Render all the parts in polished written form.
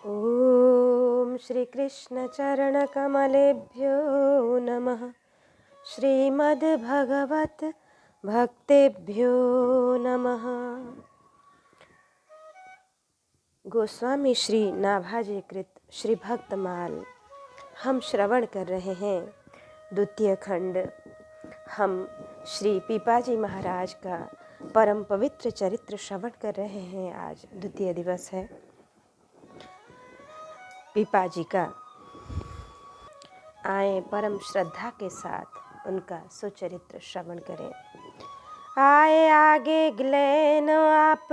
ॐ श्रीकृष्णचरणकमलेभ्यो नमः। श्रीमद्भगवत भक्तेभ्यो नमः। गोस्वामी श्री नाभाजी कृत श्री भक्तमाल हम श्रवण कर रहे हैं। द्वितीय खंड। हम श्री पीपाजी महाराज का परम पवित्र चरित्र श्रवण कर रहे हैं। आज द्वितीय दिवस है पीपाजी का। आए परम श्रद्धा के साथ उनका सुचरित्र श्रवण करें। आए आगे ग्लेन आप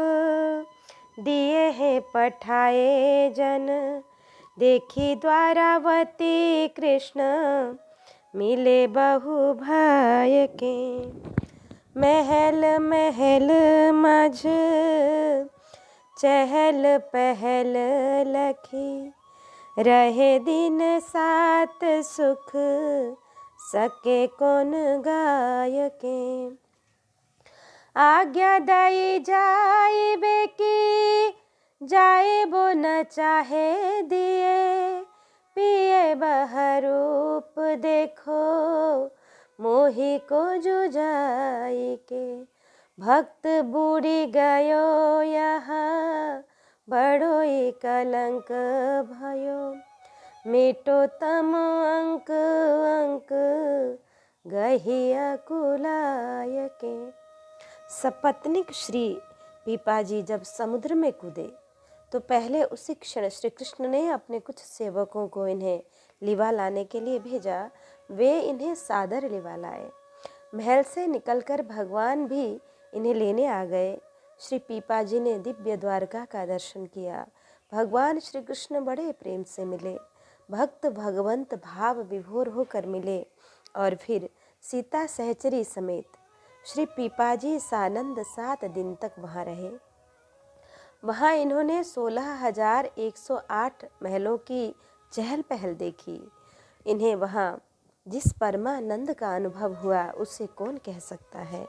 दिए हैं पठाए जन, देखी द्वारावती कृष्ण मिले बहु भाई के। महल महल मझ चहल पहल लखी, रहे दिन सात सुख सके कौन गाय के। आज्ञा दई जाए बेकी जाए वो न चाहे दिए, पिए बहरूप देखो मोही को जुजाई के। भक्त बूढ़ी गयो यहाँ बड़ोई कलंक भयो, मिटो तम अंक अंक गहिया कुलाय के। सपत्नीक श्री पीपाजी जब समुद्र में कूदे तो पहले उसी क्षण श्री कृष्ण ने अपने कुछ सेवकों को इन्हें लिवा लाने के लिए भेजा। वे इन्हें सादर लिवा लाए। महल से निकलकर भगवान भी इन्हें लेने आ गए। श्री पीपाजी ने दिव्य द्वारका का दर्शन किया। भगवान श्री कृष्ण बड़े प्रेम से मिले। भक्त भगवंत भाव विभोर होकर मिले और फिर सीता सहचरी समेत श्री पीपाजी सानंद 7 दिन तक वहाँ रहे। वहाँ इन्होंने 16,108 महलों की चहल पहल देखी। इन्हें वहाँ जिस परमानंद का अनुभव हुआ उसे कौन कह सकता है।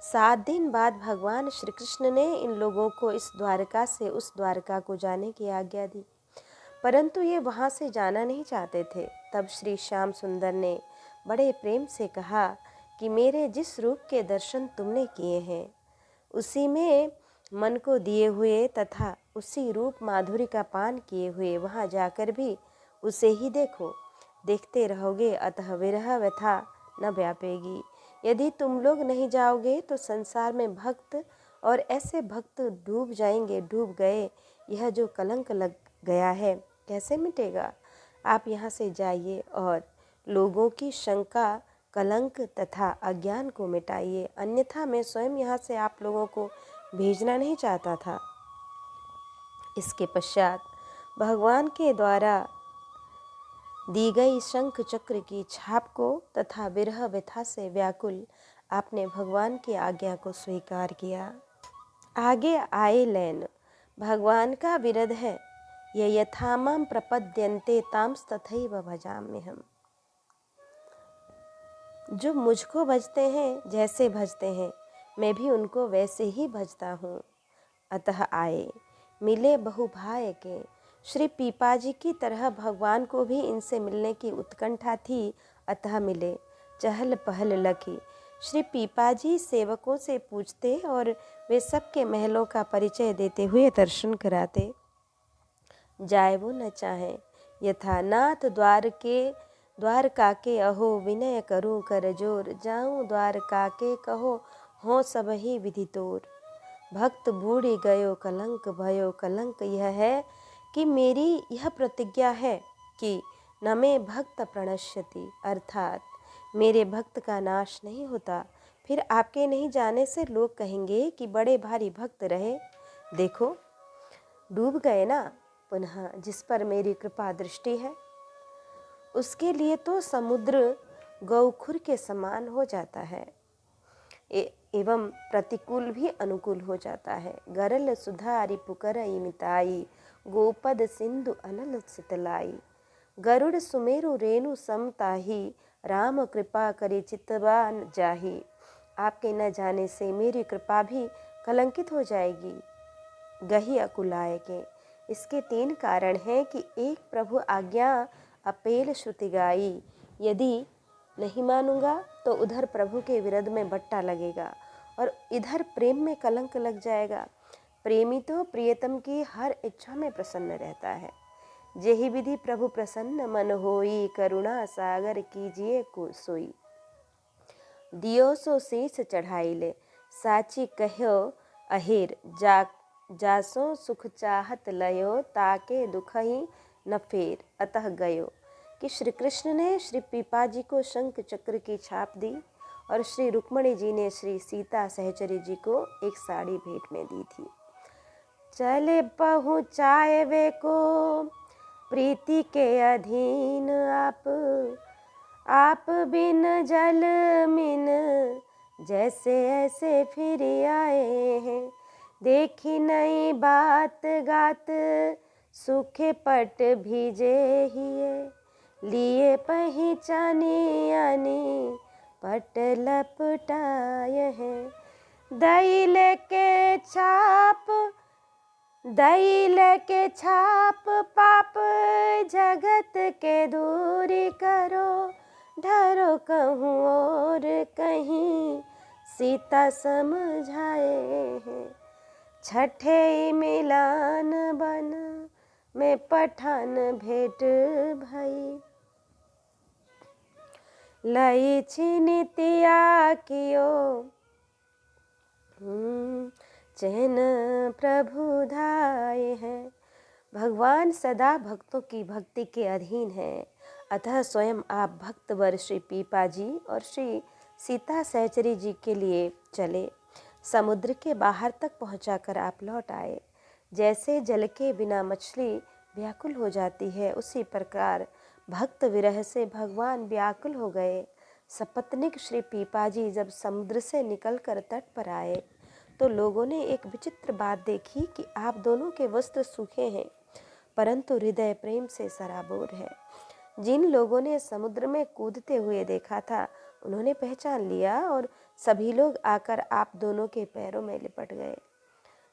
7 दिन बाद भगवान श्री कृष्ण ने इन लोगों को इस द्वारका से उस द्वारका को जाने की आज्ञा दी, परंतु ये वहाँ से जाना नहीं चाहते थे। तब श्री श्याम सुंदर ने बड़े प्रेम से कहा कि मेरे जिस रूप के दर्शन तुमने किए हैं उसी में मन को दिए हुए तथा उसी रूप माधुरी का पान किए हुए वहाँ जाकर भी उसे ही देखो। देखते रहोगे अतः विरह व्यथा न व्यापेगी। यदि तुम लोग नहीं जाओगे तो संसार में भक्त और ऐसे भक्त डूब जाएंगे, डूब गए। यह जो कलंक लग गया है कैसे मिटेगा। आप यहाँ से जाइए और लोगों की शंका, कलंक तथा अज्ञान को मिटाइए, अन्यथा मैं स्वयं यहाँ से आप लोगों को भेजना नहीं चाहता था। इसके पश्चात भगवान के द्वारा दी गई शंख चक्र की छाप को तथा विरह व्यथा से व्याकुल आपने भगवान की आज्ञा को स्वीकार किया। आगे आए लैन भगवान का विरध है। ये यथामाम प्रपद्यन्ते तांस तथैव भजाम्यहम्। जो मुझको भजते हैं, जैसे भजते हैं, मैं भी उनको वैसे ही भजता हूँ। अतः आए मिले बहु भाई के। श्री पीपाजी की तरह भगवान को भी इनसे मिलने की उत्कंठा थी, अतः मिले। चहल पहल लखी। श्री पीपाजी सेवकों से पूछते और वे सबके महलों का परिचय देते हुए दर्शन कराते। जाए वो न चाहे यथा नाथ द्वारका के अहो, विनय करूं कर जोर, जाऊं द्वारका के कहो, हो सब ही विधि तोर। भक्त बूढ़ी गयो कलंक भयो। कलंक यह है कि मेरी यह प्रतिज्ञा है कि न में भक्त प्रणश्यति, अर्थात मेरे भक्त का नाश नहीं होता। फिर आपके नहीं जाने से लोग कहेंगे कि बड़े भारी भक्त रहे, देखो डूब गए ना। पुनः जिस पर मेरी कृपा दृष्टि है उसके लिए तो समुद्र गौखुर के समान हो जाता है एवं प्रतिकूल भी अनुकूल हो जाता है। गरल सुधा रिपुकर इमिताई, गोपद सिंधु अनल सितलाई। गरुड़ सुमेरु रेणु समताही, राम कृपा करे चितवान जाही। आपके न जाने से मेरी कृपा भी कलंकित हो जाएगी। गही अकुलाय के। इसके 3 कारण हैं कि एक, प्रभु आज्ञा अपेल श्रुति गाई, यदि नहीं मानूंगा तो उधर प्रभु के विरोध में बट्टा लगेगा और इधर प्रेम में कलंक लग जाएगा। प्रेमी तो प्रियतम की हर इच्छा में प्रसन्न रहता है। जेहि विधि प्रभु प्रसन्न मन होई, करुणा सागर कीजिए को सोई। दियो सो शीस चढ़ाई ले, साची कहो अहेर, जासो सुख चाहत लयो, ताके दुख ही न फेर। अतः गयो कि श्री कृष्ण ने श्री पीपा जी को शंख चक्र की छाप दी और श्री रुक्मणी जी ने श्री सीता सहचरी जी को एक साड़ी भेंट में दी थी। चले पहुँचाए वे को प्रीति के अधीन, आप बिन जल मिन जैसे ऐसे फिर आए हैं। देखी नई बात गात सूखे पट भीजे हिए, लिए पहचानी आनी पट लपटाए हैं। दैल के छाप पाप जगत के दूरी करो, ढरो कहूँ और कहीं सीता समझाए हैं। छठे मिलान बन में पठान भेंट भई, लई छिनितिया कियो चैन प्रभु धाये हैं। भगवान सदा भक्तों की भक्ति के अधीन हैं, अतः स्वयं आप भक्तवर श्री पीपा जी और श्री सीता सहचरी जी के लिए चले। समुद्र के बाहर तक पहुंचाकर आप लौट आए। जैसे जल के बिना मछली व्याकुल हो जाती है, उसी प्रकार भक्त विरह से भगवान व्याकुल हो गए। सपत्नीक श्री पीपा जी जब समुद्र से निकलकर तट पर आए तो लोगों ने एक विचित्र बात देखी कि आप दोनों के वस्त्र सूखे हैं, परंतु हृदय प्रेम से सराबोर है। जिन लोगों ने समुद्र में कूदते हुए देखा था, उन्होंने पहचान लिया और सभी लोग आकर आप दोनों के पैरों में लिपट गए।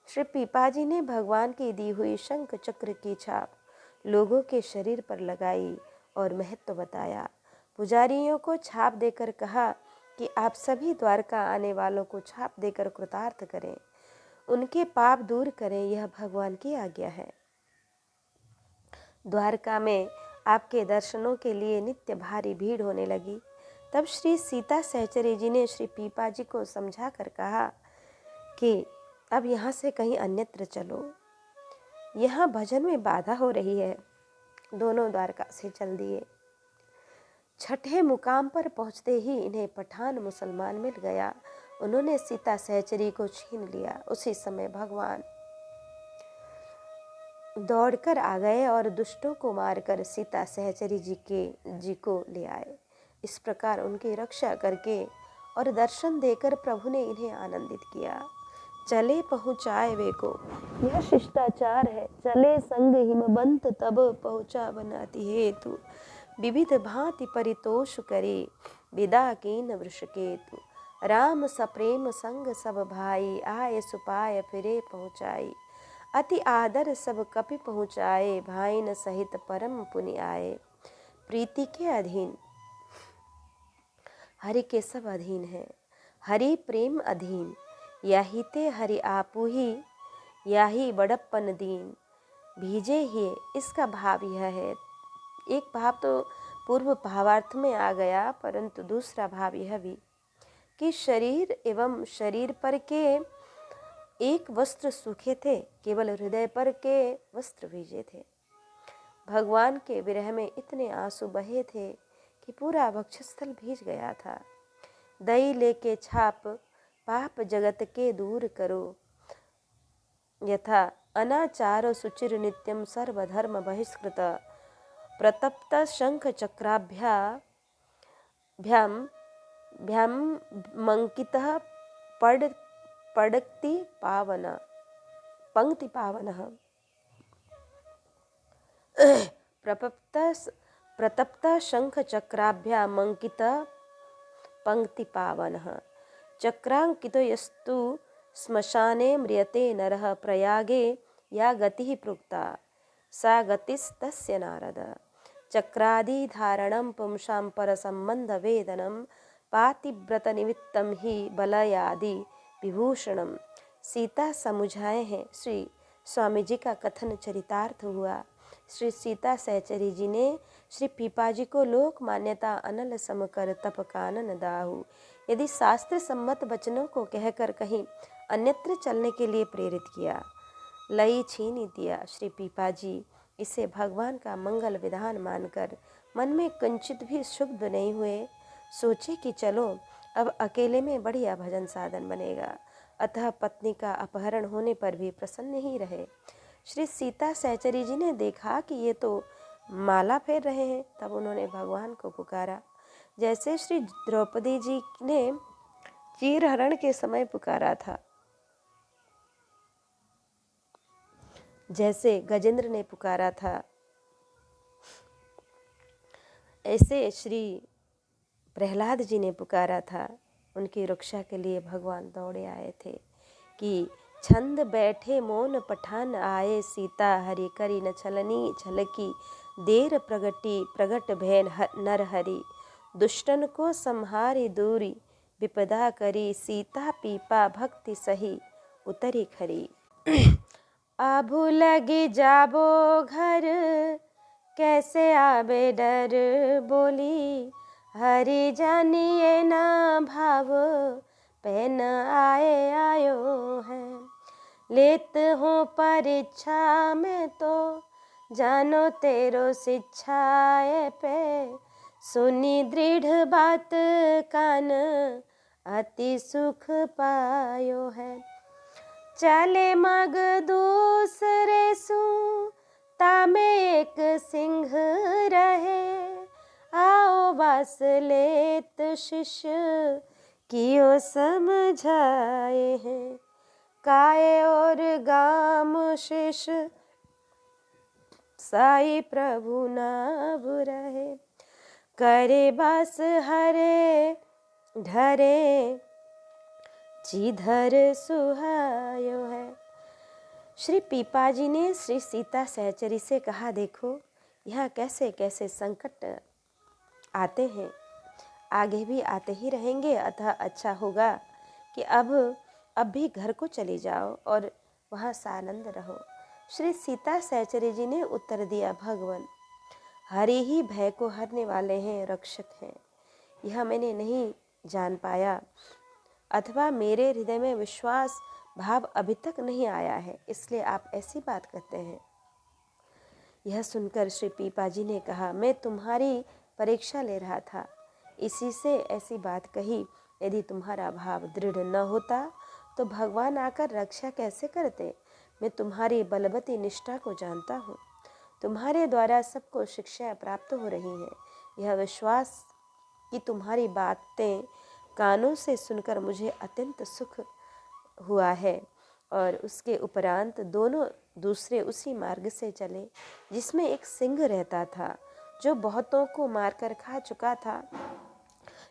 श्री पीपा जी ने भगवान की दी हुई शंख चक्र की छाप लोगों के शरीर पर लगाई और महत्व बताया। पुजारियों को छाप देकर कहा कि आप सभी द्वारका आने वालों को छाप देकर कृतार्थ करें, उनके पाप दूर करें, यह भगवान की आज्ञा है। द्वारका में आपके दर्शनों के लिए नित्य भारी भीड़ होने लगी। तब श्री सीता सहचरी जी ने श्री पीपा जी को समझा कर कहा कि अब यहाँ से कहीं अन्यत्र चलो, यहाँ भजन में बाधा हो रही है। दोनों द्वारका से चल दिए। छठे मुकाम पर पहुँचते ही इन्हें पठान मुसलमान मिल गया। उन्होंने सीता सहचरी को छीन लिया। उसी समय भगवान दौड़कर आ गए और दुष्टों को मारकर सीता सहचरी जी को ले आए। इस प्रकार उनकी रक्षा करके और दर्शन देकर प्रभु ने इन्हें आनंदित किया। चले पहुँचाए वे को, यह शिष्टाचार है। चले संग हिमबंत तब पहुँचा बनाती हेतु, विविध भांति परितोष करे विदा कीन वृष केतु। राम सप्रेम संग सब भाई, आए सुपाय फिरे पहुँचाई। अति आदर सब कपि पहुँचाए, भाईन सहित परम पुनि आए। प्रीति के अधीन हरि के सब अधीन है, हरि प्रेम अधीन। यही ते हरि आपू ही, याही बड़प्पन दीन भीजे ही। इसका भाव यह है, एक भाव तो पूर्व भावार्थ में आ गया, परंतु दूसरा भाव यह भी कि शरीर एवं शरीर पर के एक वस्त्र सूखे थे, केवल हृदय पर के वस्त्र भीजे थे। भगवान के विरह में इतने आंसू बहे थे कि पूरा वक्षस्थल भीज गया था। दई लेके छाप पाप जगत के दूर करो, यथा अनाचार सुचिर नित्यम सर्वधर्म बहिष्कृत। प्रतप्त शंख चक्राभ्याम मंकितः पड़क्ति पावन पंक्ति पावन। प्रतप्त शंख चक्राभ्याम अंकित पंक्ति पावन। चक्रांकितो यस्तु श्मशाने म्रियते नरः, प्रयागे या गतिः प्रोक्ता सा गतिस्तस्य नारद। चक्रादिधारणं पुंसां परसम्बन्धवेदनं पातिव्रतनिमित्तं हि बलयादि विभूषणम। सीता समुझाए हैं श्री स्वामी जी का कथन चरितार्थ हुआ। श्री सीता सहचरी जी ने श्री पीपाजी को लोक मान्यता अनल समकर तप कानन दाहु। यदि शास्त्र सम्मत वचनों को कहकर कहीं अन्यत्र चलने के लिए प्रेरित किया, लई छीनी दिया। श्री पीपाजी इसे भगवान का मंगल विधान मानकर मन में किंचित भी क्षुब्ध नहीं हुए। सोचे कि चलो अब अकेले में बढ़िया भजन साधन बनेगा। अतः पत्नी का अपहरण होने पर भी प्रसन्न ही रहे। श्री सीता सहचरी जी ने देखा कि ये तो माला फेर रहे हैं, तब उन्होंने भगवान को पुकारा, जैसे श्री द्रौपदी जी ने चीरहरण के समय पुकारा था, जैसे गजेंद्र ने पुकारा था, ऐसे श्री प्रहलाद जी ने पुकारा था। उनकी रक्षा के लिए भगवान दौड़े आए थे कि छंद बैठे मौन पठान आए, सीता हरि करी न छलनी छलकी, देर प्रगटी प्रगट भय नर हरि, दुष्टन को संहारी दूरी विपदा करी, सीता पीपा भक्ति सही उतरी खरी। आभू लगी जाबो घर कैसे आबे डर बोली, हरि जानिए ना भाव पेन आए आयो है, लेत हो परीक्षा में तो जानो तेरो शिक्षाए पे, सुनी दृढ़ बात कान अति सुख पायो है, चले मग दूसरे सु तामे एक सिंह रहे, आओ बास लेत शिष्य कियो समझाए हैं, काय और गाम शेष साई प्रभु नाभ रहे, करे बास हरे ढरे जिधर सुहायो है। श्री पीपाजी ने श्री सीता सहचरी से कहा, देखो यहाँ कैसे कैसे संकट आते हैं, आगे भी आते ही रहेंगे, अतः अच्छा होगा कि अब भी घर को चले जाओ और वहाँ सानंद रहो। श्री सीता सहचरी जी ने उत्तर दिया, भगवान हरि ही भय को हरने वाले हैं, रक्षक हैं। यह मैंने नहीं जान पाया, अथवा मेरे हृदय में विश्वास भाव अभी तक नहीं आया है, इसलिए आप ऐसी बात कहते हैं। यह सुनकर श्री पीपाजी ने कहा, मैं तुम्हारी परीक्षा ले रहा था, इसी से ऐसी बात कही। यदि तुम्हारा भाव दृढ़ न होता तो भगवान आकर रक्षा कैसे करते। मैं तुम्हारी बलवती निष्ठा को जानता हूँ, तुम्हारे द्वारा सबको शिक्षा प्राप्त हो रही है। यह विश्वास कि तुम्हारी बातें कानों से सुनकर मुझे अत्यंत सुख हुआ है। और उसके उपरांत दोनों दूसरे उसी मार्ग से चले जिसमें एक सिंह रहता था, जो बहुतों को मारकर खा चुका था।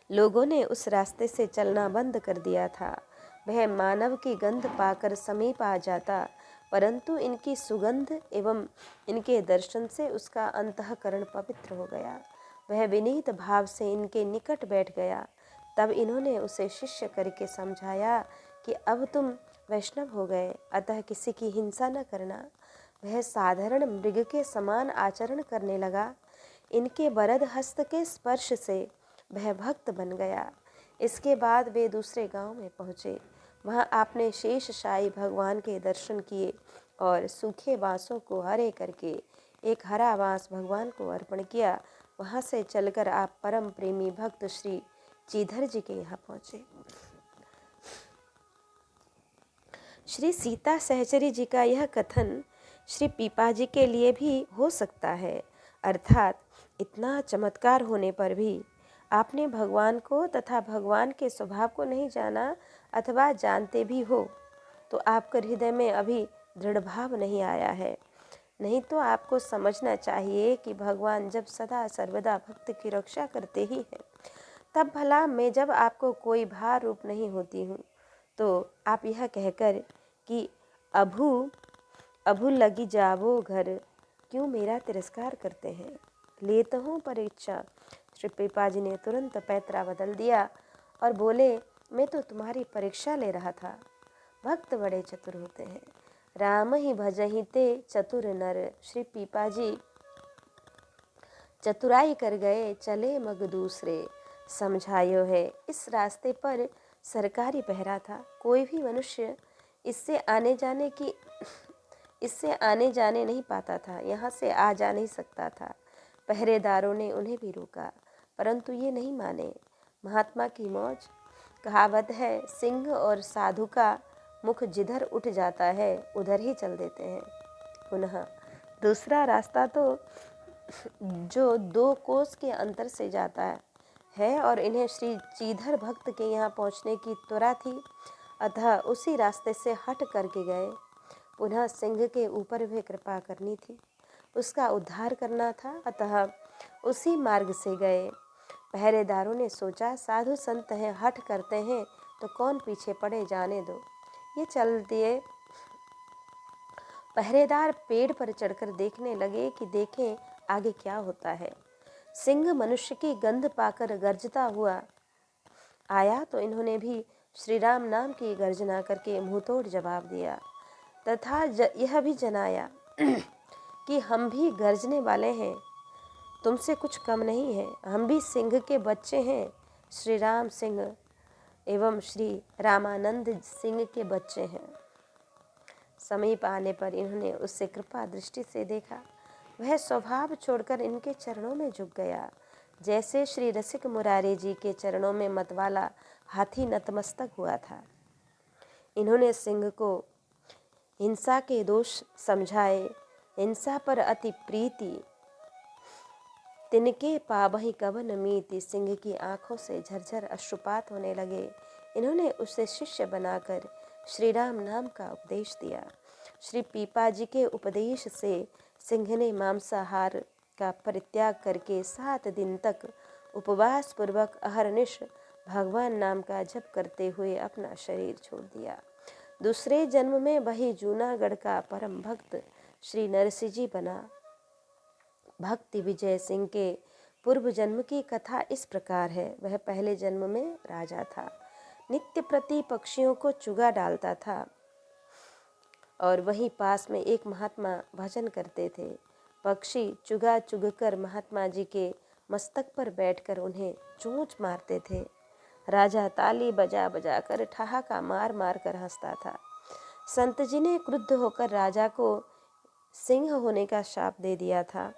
लोगों ने उस रास्ते से चलना बंद कर दिया था। वह मानव की गंध पाकर समीप आ जाता, परंतु इनकी सुगंध एवं इनके दर्शन से उसका अंतःकरण पवित्र हो गया। वह विनीत भाव से इनके निकट बैठ गया। तब इन्होंने उसे शिष्य करके समझाया कि अब तुम वैष्णव हो गए, अतः किसी की हिंसा न करना। वह साधारण मृग के समान आचरण करने लगा। इनके वरद हस्त के स्पर्श से वह भक्त बन गया। इसके बाद वे दूसरे गांव में पहुँचे। वहाँ आपने शेष शाही भगवान के दर्शन किए और सूखे बांसों को हरे करके एक हरा बांस भगवान को अर्पण किया। वहाँ से चलकर आप परम प्रेमी भक्त श्री चीधर जी के यहाँ पहुँचे। श्री सीता सहचरी जी का यह कथन श्री पीपाजी के लिए भी हो सकता है, अर्थात इतना चमत्कार होने पर भी आपने भगवान को तथा भगवान के स्वभाव को नहीं जाना, अथवा जानते भी हो तो आपके हृदय में अभी दृढ़ भाव नहीं आया है। नहीं तो आपको समझना चाहिए कि भगवान जब सदा सर्वदा भक्त की रक्षा करते ही हैं, तब भला मैं जब आपको कोई भार रूप नहीं होती हूँ तो आप यह कहकर कि अभू अभु लगी जावो घर, क्यों मेरा तिरस्कार करते हैं। लेता हूँ परीक्षा। श्री पीपाजी ने तुरंत पैतरा बदल दिया और बोले, मैं तो तुम्हारी परीक्षा ले रहा था। भक्त बड़े चतुर होते हैं, राम ही भजहि ते चतुर नर। श्री पीपाजी चतुराई कर गए, चले मग दूसरे। समझायो है, इस रास्ते पर सरकारी पहरा था। कोई भी मनुष्य इससे आने जाने नहीं पाता था, यहाँ से आ जा नहीं सकता था। पहरेदारों ने उन्हें भी रोका, परंतु ये नहीं माने। महात्मा की मौज। कहावत है, सिंह और साधु का मुख जिधर उठ जाता है उधर ही चल देते हैं। पुनः दूसरा रास्ता तो जो 2 कोस के अंतर से जाता है और इन्हें श्री चीधर भक्त के यहाँ पहुँचने की त्वरा थी, अतः उसी रास्ते से हट करके गए। पुनः सिंह के ऊपर भी कृपा करनी थी, उसका उद्धार करना था, अतः उसी मार्ग से गए। पहरेदारों ने सोचा, साधु संत हैं, हट करते हैं तो कौन पीछे पड़े, जाने दो। ये चल दिए। पहरेदार पेड़ पर चढ़कर देखने लगे कि देखें आगे क्या होता है। सिंह मनुष्य की गंध पाकर गरजता हुआ आया तो इन्होंने भी श्री राम नाम की गर्जना करके मुंहतोड़ जवाब दिया तथा यह भी जनाया कि हम भी गर्जने वाले हैं, तुमसे कुछ कम नहीं है, हम भी सिंह के बच्चे हैं। श्री राम सिंह एवं श्री रामानंद सिंह के बच्चे हैं। समीप आने पर इन्होंने उससे कृपा दृष्टि से देखा। वह स्वभाव छोड़कर इनके चरणों में झुक गया, जैसे श्री रसिक मुरारी जी के चरणों में मतवाला हाथी नतमस्तक हुआ था। इन्होंने सिंह को हिंसा के दोष समझाए। हिंसा पर अति प्रीति, तिनके पाबहि कवन मीति। सिंह की आंखों से झरझर अश्रुपात होने लगे। इन्होंने उसे शिष्य बनाकर श्री राम नाम का उपदेश दिया। श्री पीपाजी के उपदेश से सिंह ने मांसाहार का परित्याग करके 7 दिन तक उपवास पूर्वक अहरनिश भगवान नाम का जप करते हुए अपना शरीर छोड़ दिया। दूसरे जन्म में वही जूनागढ़ का परम भक्त श्री नरसिंह जी बना। भक्ति विजय सिंह के पूर्व जन्म की कथा इस प्रकार है। वह पहले जन्म में राजा था, नित्य प्रति पक्षियों को चुगा डालता था और वहीं पास में एक महात्मा भजन करते थे। पक्षी चुगा चुगकर महात्मा जी के मस्तक पर बैठकर उन्हें चोंच मारते थे। राजा ताली बजा बजा कर ठहाका मार मार कर हंसता था। संत जी ने क्रुद्ध होकर राजा को सिंह होने का शाप दे दिया था।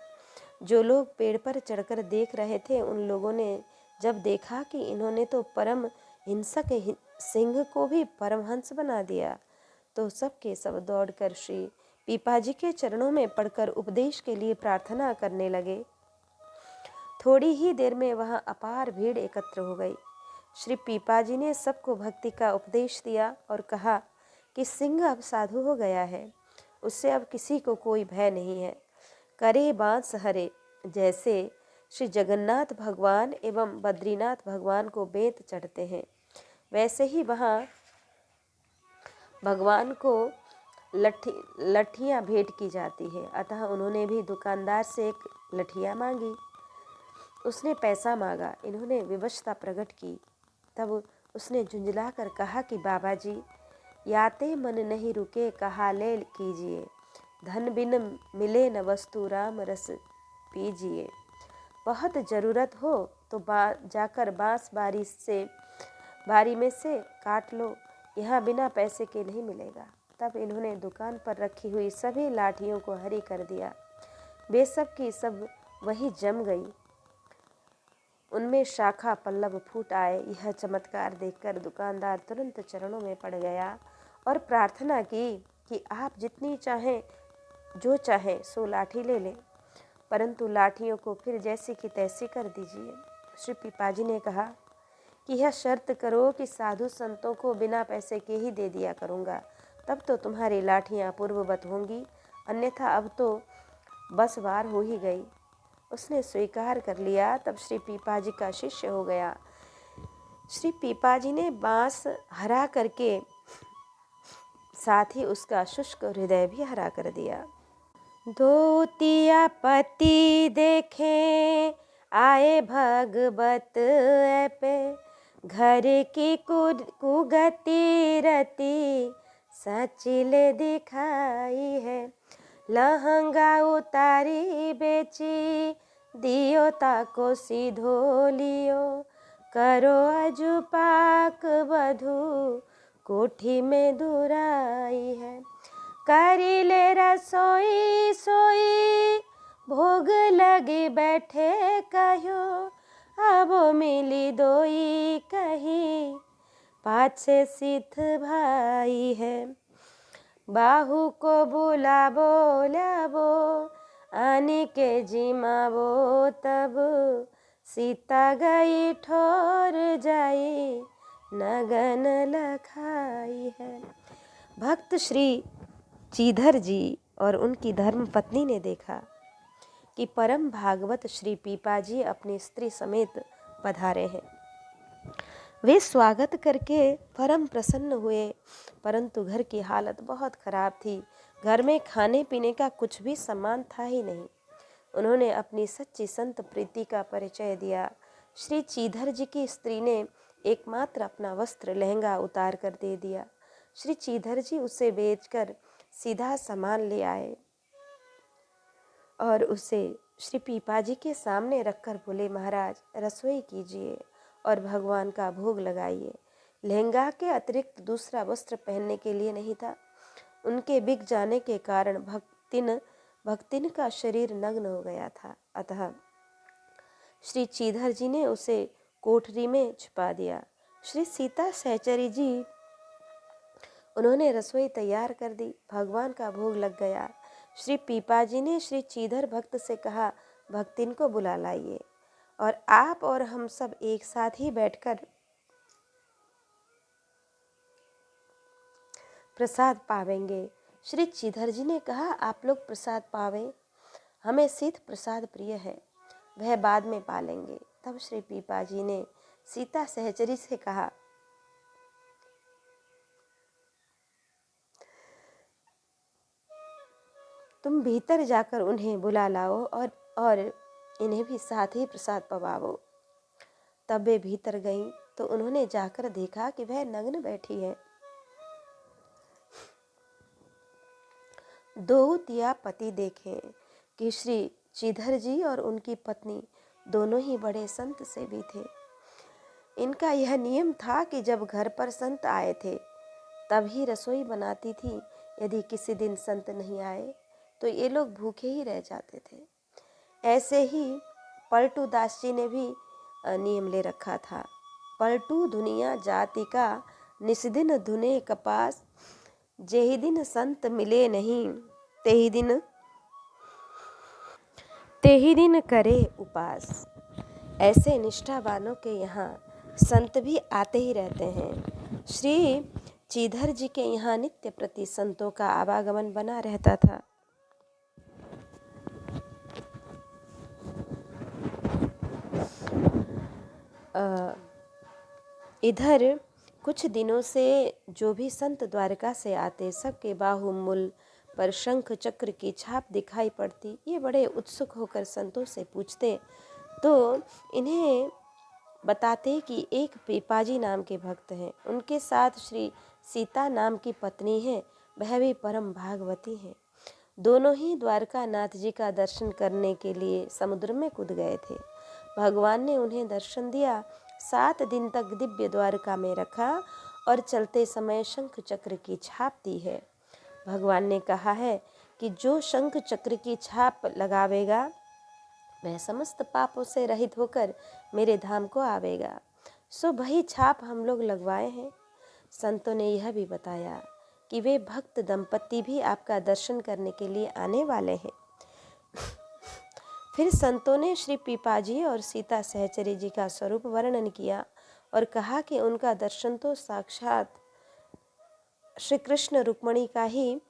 जो लोग पेड़ पर चढ़कर देख रहे थे, उन लोगों ने जब देखा कि इन्होंने तो परम हिंसक सिंह को भी परमहंस बना दिया, तो सब के सब दौड़कर श्री पीपाजी के चरणों में पड़कर उपदेश के लिए प्रार्थना करने लगे। थोड़ी ही देर में वहाँ अपार भीड़ एकत्र हो गई। श्री पीपाजी ने सबको भक्ति का उपदेश दिया और कहा कि सिंह अब साधु हो गया है, उससे अब किसी को कोई भय नहीं है। करे बांस हरे, जैसे श्री जगन्नाथ भगवान एवं बद्रीनाथ भगवान को बेंत चढ़ते हैं, वैसे ही वहाँ भगवान को लठियाँ भेंट की जाती है। अतः उन्होंने भी दुकानदार से एक लठिया मांगी। उसने पैसा मांगा। इन्होंने विवशता प्रकट की। तब उसने झुंझला कर कहा कि बाबा जी, याते मन नहीं रुके, कहा ले कीजिए, धन बिन मिले न वस्तु, राम रस पीजिए। बहुत ज़रूरत हो तो जाकर बांस बारी में से काट लो, यहाँ बिना पैसे के नहीं मिलेगा। तब इन्होंने दुकान पर रखी हुई सभी लाठियों को हरी कर दिया। वे सब की सब वही जम गई। उनमें शाखा पल्लव फूट आए। यह चमत्कार देखकर दुकानदार तुरंत चरणों में पड़ गया और प्रार्थना की कि आप जितनी चाहें, जो चाहें सो लाठी ले लें, परंतु लाठियों को फिर जैसी की तैसी कर दीजिए। श्री पीपाजी ने कहा कि यह शर्त करो कि साधु संतों को बिना पैसे के ही दे दिया करूँगा, तब तो तुम्हारी लाठियाँ पूर्ववत होंगी, अन्यथा अब तो बस वार हो ही गई। उसने स्वीकार कर लिया। तब श्री पीपाजी का शिष्य हो गया। श्री पीपाजी ने बांस हरा करके साथ ही उसका शुष्क हृदय भी हरा कर दिया। धोतिया पति देखें आए भगवत पे, घर की कुगति रति सचिले दिखाई है। लहंगा उतारी बेची दियो ताको सीधो लियो, करो अजुपाक बधू कोठी में दुराई है। करी ले रसोई सोई भोग लगी बैठे कहो, अब मिली दोई कही पाछे सिथ भाई है। बाहू को बुलाबो लाबो आनी के जिमावो, तब सीता गई ठोर जाई नगन लखाई है। भक्त श्री चीधर जी और उनकी धर्म पत्नी ने देखा कि परम भागवत श्री पीपाजी अपनी स्त्री समेत पधारे हैं। वे स्वागत करके परम प्रसन्न हुए, परंतु घर की हालत बहुत खराब थी। घर में खाने पीने का कुछ भी सामान था ही नहीं। उन्होंने अपनी सच्ची संत प्रीति का परिचय दिया। श्री चीधर जी की स्त्री ने एकमात्र अपना वस्त्र लहंगा उतार कर दे दिया। श्री चीधर जी उसे बेचकर सीधा सामान ले आए और उसे श्री पीपाजी के सामने रखकर बोले, महाराज रसोई कीजिए और भगवान का भोग लगाइए। लहंगा के अतिरिक्त दूसरा वस्त्र पहनने के लिए नहीं था। उनके बिक जाने के कारण भक्तिन का शरीर नग्न हो गया था। अतः श्री चीधर जी ने उसे कोठरी में छुपा दिया। श्री सीता सहचरी जी उन्होंने रसोई तैयार कर दी। भगवान का भोग लग गया। श्री पीपाजी ने श्री चीधर भक्त से कहा, भक्तिन को बुला लाइए और आप और हम सब एक साथ ही बैठकर प्रसाद पावेंगे। श्री चीधर जी ने कहा, आप लोग प्रसाद पावें, हमें सिद्ध प्रसाद प्रिय है, वह बाद में पालेंगे। तब श्री पीपाजी ने सीता सहचरी से कहा, तुम भीतर जाकर उन्हें बुला लाओ और इन्हें भी साथ ही प्रसाद पवाओ। तब वे भीतर गईं तो उन्होंने जाकर देखा कि वह नग्न बैठी है। दोहतिया पति देखें कि श्री चीधर जी और उनकी पत्नी दोनों ही बड़े संत सेवी थे। इनका यह नियम था कि जब घर पर संत आए थे तब ही रसोई बनाती थी। यदि किसी दिन संत नहीं आए तो ये लोग भूखे ही रह जाते थे। ऐसे ही पलटू दास जी ने भी नियम ले रखा था। पलटू दुनिया जाति का निस्दिन धुने कपास, जेहि दिन संत मिले नहीं तेहि दिन करे उपास। ऐसे निष्ठावानों के यहाँ संत भी आते ही रहते हैं। श्री चीधर जी के यहाँ नित्य प्रति संतों का आवागमन बना रहता था। इधर कुछ दिनों से जो भी संत द्वारका से आते सबके बाहुमूल पर शंख चक्र की छाप दिखाई पड़ती। ये बड़े उत्सुक होकर संतों से पूछते तो इन्हें बताते कि एक पीपाजी नाम के भक्त हैं, उनके साथ श्री सीता नाम की पत्नी है, वह भी परम भागवती हैं। दोनों ही द्वारका नाथ जी का दर्शन करने के लिए समुद्र में कूद गए थे। भगवान ने उन्हें दर्शन दिया। 7 दिन तक दिव्य द्वारका में रखा और चलते समय शंख चक्र की छाप दी है। भगवान ने कहा है कि जो शंख चक्र की छाप लगावेगा वह समस्त पापों से रहित होकर मेरे धाम को आवेगा। सो वही छाप हम लोग लगवाए हैं। संतों ने यह भी बताया कि वे भक्त दंपति भी आपका दर्शन करने के लिए आने वाले हैं। फिर संतों ने श्री पीपाजी और सीता सहचरी जी का स्वरूप वर्णन किया और कहा कि उनका दर्शन तो साक्षात श्री कृष्ण रुक्मणी का ही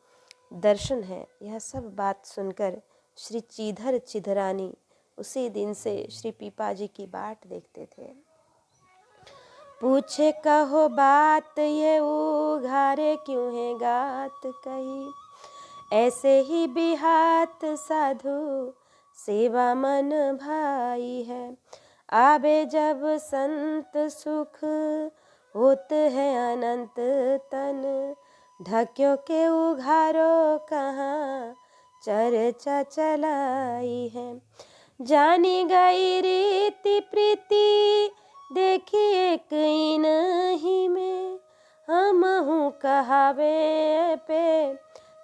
दर्शन है। यह सब बात सुनकर श्री चीधर चिधरानी उसी दिन से श्री पीपाजी की बाट देखते थे। पूछे कहो बात ये उघारे क्यों है गात कही। ऐसे ही बिहात साधु सेवा मन भाई है। आबे जब संत सुख होत है अनंत तन। ढक्यो के उघारो कहाँ चर्चा चलाई है। जानी गई रीति प्रीति देखी एक इनही में। हमहु कहावे पे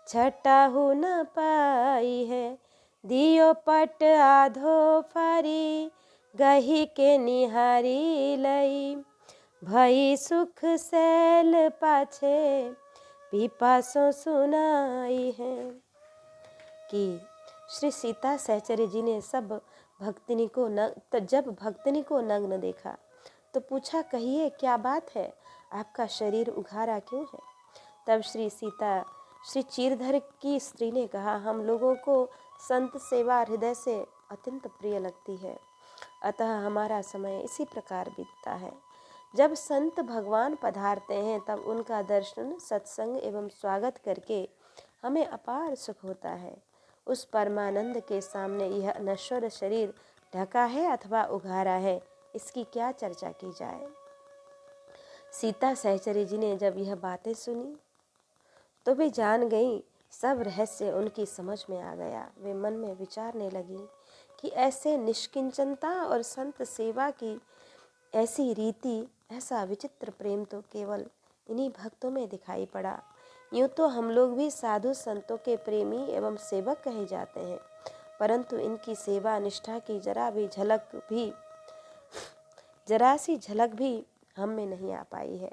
छटाहु न पाई है। दियो पट आधो फारी गही के निहारी लई। भई सुख सैल पाछे पिपासों सुनाई है। कि श्री सीता सहचरी जी ने जब भक्तिनी को नग्न देखा तो पूछा, कहिए क्या बात है, आपका शरीर उघारा क्यों है। तब श्री चीरधर की स्त्री ने कहा, हम लोगों को संत सेवा हृदय से अत्यंत प्रिय लगती है, अतः हमारा समय इसी प्रकार बीतता है। जब संत भगवान पधारते हैं तब उनका दर्शन, सत्संग एवं स्वागत करके हमें अपार सुख होता है। उस परमानंद के सामने यह नश्वर शरीर ढका है अथवा उघारा है, इसकी क्या चर्चा की जाए। सीता सहचरी जी ने जब यह बातें सुनी तो वे जान गई, सब रहस्य उनकी समझ में आ गया। वे मन में विचारने लगी कि ऐसे निष्किंचनता और संत सेवा की ऐसी रीति, ऐसा विचित्र प्रेम तो केवल इन्हीं भक्तों में दिखाई पड़ा। यूँ तो हम लोग भी साधु संतों के प्रेमी एवं सेवक कहे जाते हैं, परंतु इनकी सेवा निष्ठा की जरा सी झलक भी हम में नहीं आ पाई है।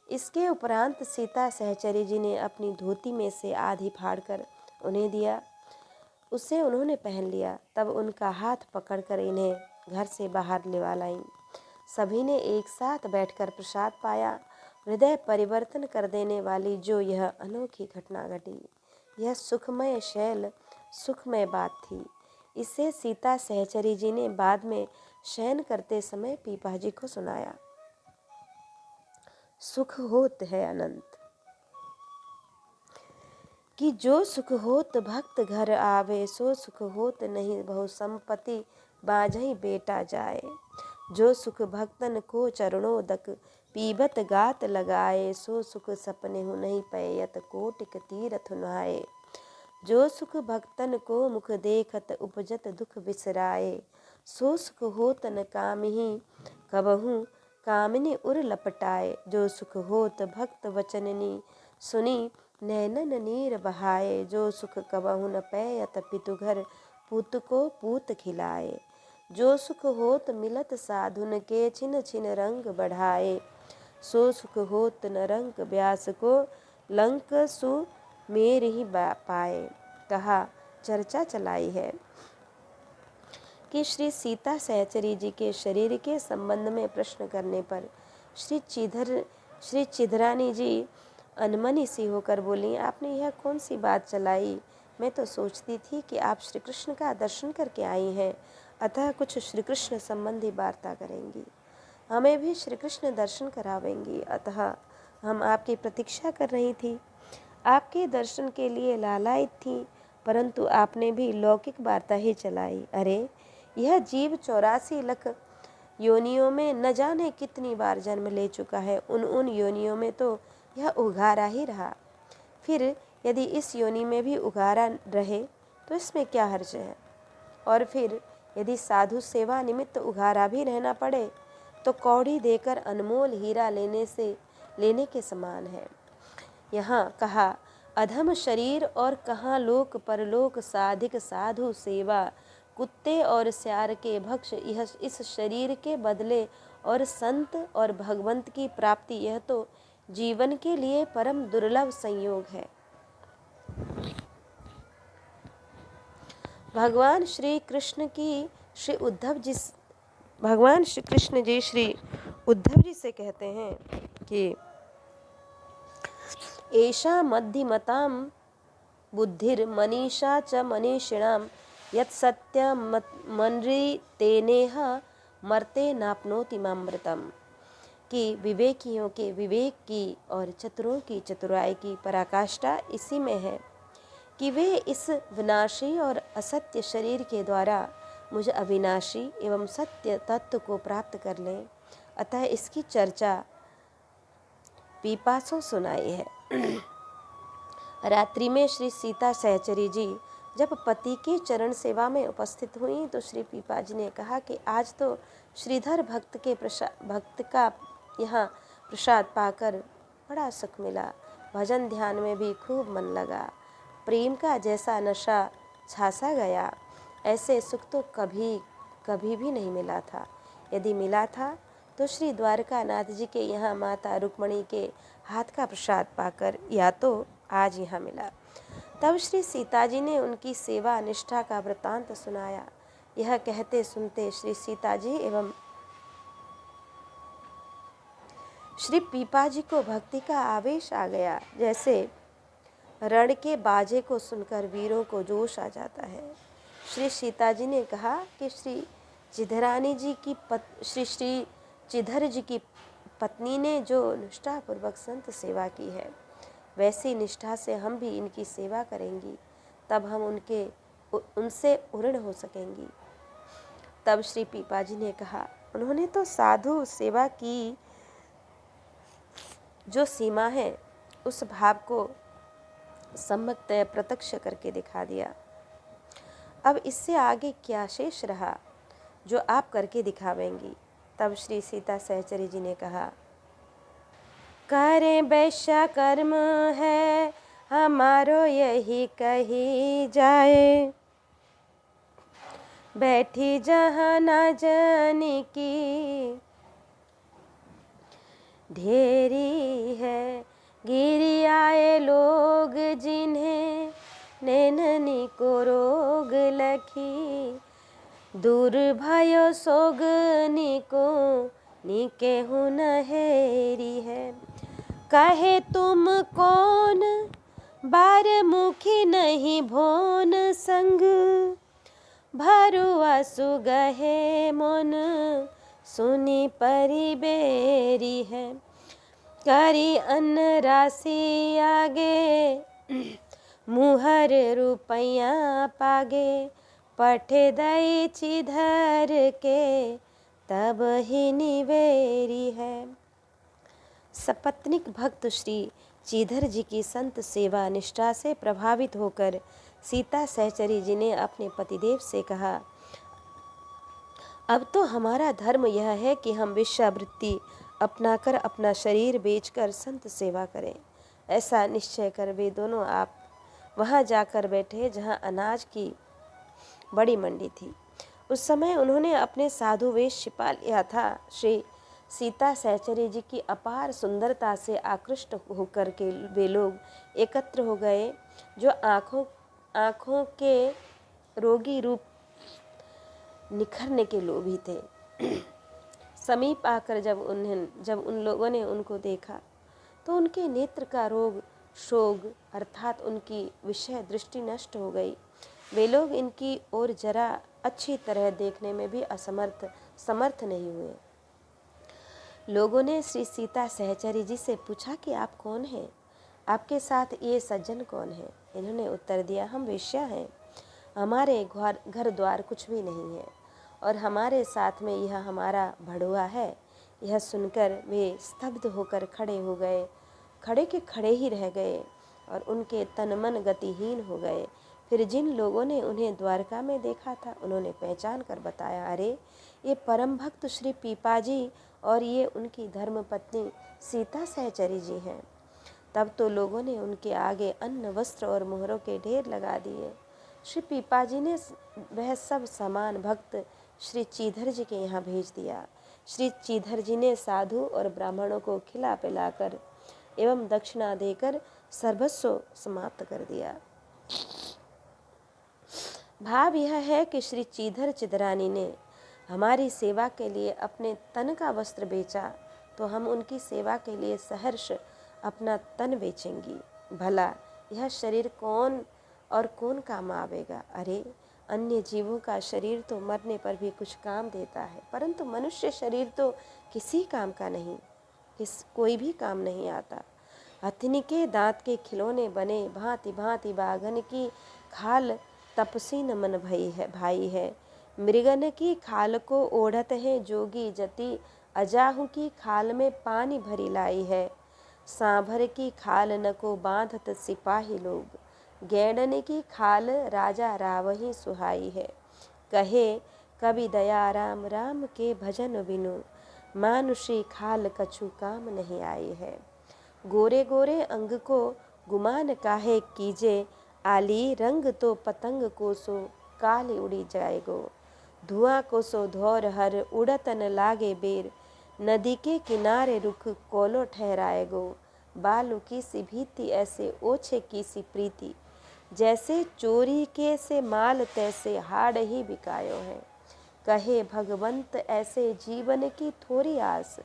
इसके उपरांत सीता सहचरी जी ने अपनी धोती में से आधी फाड़कर उन्हें दिया। उसे उन्होंने पहन लिया। तब उनका हाथ पकड़कर इन्हें घर से बाहर लेवा लाईं। सभी ने एक साथ बैठकर प्रसाद पाया। हृदय परिवर्तन कर देने वाली जो यह अनोखी घटना घटी, यह सुखमय बात थी। इसे सीता सहचरी जी ने बाद में शयन करते समय पीपा जी को सुनाया। सुख होत है अनंत, कि जो सुख होत भक्त घर आवे। सो सुख होत नहीं बहु संपत्ति बाझई बेटा जाए। जो सुख भक्तन को चरणोदक पीबत गात लगाए। सो सुख सपने हु नहीं पैयत कोटिक तीरथ नुहाए। जो सुख भक्तन को मुख देखत उपजत दुख बिसराए। सो सुख होत न कामिही कबहू कामिनी उर लपटाए। जो सुख होत भक्त वचननी सुनी नैनन नीर बहाए। जो सुख कबहू न पैयत पितु घर पूत को पूत खिलाए। जो सुख होत मिलत साधुन के छिन छिन रंग बढ़ाए। सो सुख होत न रंग व्यास को लंक सु मेर ही पाए। कहा चर्चा चलाई है कि श्री सीता सहचरी जी के शरीर के संबंध में प्रश्न करने पर श्री चिधरानी जी अनमनी सी होकर बोली, आपने यह कौन सी बात चलाई। मैं तो सोचती थी कि आप श्री कृष्ण का दर्शन करके आई हैं, अतः कुछ श्री कृष्ण संबंधी वार्ता करेंगी, हमें भी श्री कृष्ण दर्शन करावेंगी, अतः हम आपकी प्रतीक्षा कर रही थी। आपके दर्शन के लिए लालायित थी, परंतु आपने भी लौकिक वार्ता ही चलाई। अरे यह जीव 84 लाख योनियों में न जाने कितनी बार जन्म ले चुका है। उन योनियों में तो यह उघारा ही रहा। फिर यदि इस योनि में भी उघारा रहे तो इसमें क्या हर्ज है। और फिर यदि साधु सेवा निमित्त उघारा भी रहना पड़े तो कौड़ी देकर अनमोल हीरा लेने के समान है। यहाँ कहा अधम शरीर और कहाँ लोक परलोक साधिक साधु सेवा। कुत्ते और स्यार के भक्ष यह इस शरीर के बदले और संत और भगवंत की प्राप्ति, यह तो जीवन के लिए परम दुर्लभ संयोग है। भगवान श्री कृष्ण श्री उद्धव जी से कहते हैं कि एषा मध्यमतां बुद्धिर मनीषा च मनीषिणाम यत् सत्यमन्रितेनेह मर्ते नाप्नोति मामृतम्। कि विवेकियों के विवेक की और चतुरों की चतुराई की पराकाष्ठा इसी में है कि वे इस विनाशी और असत्य शरीर के द्वारा मुझ अविनाशी एवं सत्य तत्व को प्राप्त कर लें। अतः इसकी चर्चा पीपासों सुनाई है। रात्रि में श्री सीता सहचरी जी जब पति की चरण सेवा में उपस्थित हुई तो श्री पीपाजी ने कहा कि आज तो श्रीधर भक्त का यहाँ प्रसाद पाकर बड़ा सुख मिला। भजन ध्यान में भी खूब मन लगा। प्रेम का जैसा नशा छासा गया, ऐसे सुख तो कभी कभी भी नहीं मिला था। यदि मिला था तो श्री द्वारकानाथ जी के यहाँ माता रुक्मणी के हाथ का प्रसाद पाकर, या तो आज यहाँ मिला। तब श्री सीता जी ने उनकी सेवा निष्ठा का वृत्तांत सुनाया। यह कहते सुनते श्री सीता जी एवं श्री पीपा जी को भक्ति का आवेश आ गया। जैसे रण के बाजे को सुनकर वीरों को जोश आ जाता है। श्री सीता जी ने कहा कि श्री चिधरानी जी की श्री चिधर जी की पत्नी ने जो निष्ठापूर्वक संत सेवा की है, वैसी निष्ठा से हम भी इनकी सेवा करेंगी, तब हम उनसे उऋण हो सकेंगी। तब श्री पीपाजी ने कहा, उन्होंने तो साधु सेवा की जो सीमा है उस भाव को सम्यक प्रत्यक्ष करके दिखा दिया। अब इससे आगे क्या शेष रहा जो आप करके दिखावेंगी। तब श्री सीता सहचरी जी ने कहा, करें वैश्या कर्म है हमारो यही कही जाए, बैठी जहाँ ना जाने की ढेरी है। गिरी आए लोग जिन्हें नैननी को रोग लखी, दूर भयो सोगनी को नीके हूँ नहेरी है। कहे तुम कौन बार मुखी नहीं भोन संग, भरुआ सुगहे मन सुनी परी बेरी है। करी अन्न राशि आगे मुहर रुपया पागे, पठे दई चिधर के तब ही निवेरी है। सपत्निक भक्त श्री चिधर जी की संत सेवा निष्ठा से प्रभावित होकर सीता सहचरी जी ने अपने पतिदेव से कहा, अब तो हमारा धर्म यह है कि हम वेश्यावृत्ति अपनाकर अपना शरीर बेचकर संत सेवा करें। ऐसा निश्चय कर वे दोनों आप वहाँ जाकर बैठे जहाँ अनाज की बड़ी मंडी थी। उस समय उन्होंने अपने साधु वेश छिपा लिया था। श्री सीता सहचरी जी की अपार सुंदरता से आकृष्ट होकर के वे लोग एकत्र हो गए जो आँखों के रोगी रूप निखरने के लोभी थे। समीप आकर जब उन लोगों ने उनको देखा तो उनके नेत्र का रोग शोग अर्थात उनकी विषय दृष्टि नष्ट हो गई। वे लोग इनकी ओर जरा अच्छी तरह देखने में भी समर्थ नहीं हुए। लोगों ने श्री सीता सहचरी जी से पूछा कि आप कौन हैं, आपके साथ ये सज्जन कौन है। इन्होंने उत्तर दिया, हम वेश्या हैं, हमारे घर द्वार कुछ भी नहीं है और हमारे साथ में यह हमारा भड़ुआ है। यह सुनकर वे स्तब्ध होकर खड़े हो गए, खड़े के खड़े ही रह गए और उनके तन मन गतिहीन हो गए। फिर जिन लोगों ने उन्हें द्वारका में देखा था उन्होंने पहचान कर बताया, अरे ये परम भक्त श्री पीपाजी और ये उनकी धर्मपत्नी सीता सहचरी जी हैं। तब तो लोगों ने उनके आगे अन्न वस्त्र और मोहरों के ढेर लगा दिए। श्री पीपाजी ने वह सब सामान भक्त श्री चिधर जी के यहाँ भेज दिया। श्री चिधर जी ने साधु और ब्राह्मणों को खिला पिलाकर एवं दक्षिणा देकर सर्वस्व समाप्त कर दिया। भाव यह है कि श्री चिधर चिधरानी ने हमारी सेवा के लिए अपने तन का वस्त्र बेचा, तो हम उनकी सेवा के लिए सहर्ष अपना तन बेचेंगी। भला यह शरीर कौन काम आवेगा। अरे अन्य जीवों का शरीर तो मरने पर भी कुछ काम देता है, परंतु मनुष्य शरीर तो किसी काम का नहीं। कोई भी काम नहीं आता। हथिनी के दांत के खिलौने बने, भांति भांति बाघन की खाल तपसी न मन भई है भाई है। मृगन की खाल को ओढ़त है जोगी जति, अजाहू की खाल में पानी भरी लाई है। सांभर की खाल न को बांधत सिपाही लोग, गैंडने की खाल राजा रावही सुहाई है। कहे कवि दयाराम राम के भजन बिनु, मानुषी खाल कछु काम नहीं आई है। गोरे गोरे अंग को गुमान काहे कीजे, आली रंग तो पतंग को सो काले उड़ी जाएगो। धुआं को सो धौर हर उड़त न लागे बेर, नदी के किनारे रुख कोलो ठहराएगो। बालू की सी भीति ऐसे ओछे की सी प्रीति, जैसे चोरी के से माल तैसे हाड़ ही बिकायो है। कहे भगवंत ऐसे जीवन की थोड़ी आस,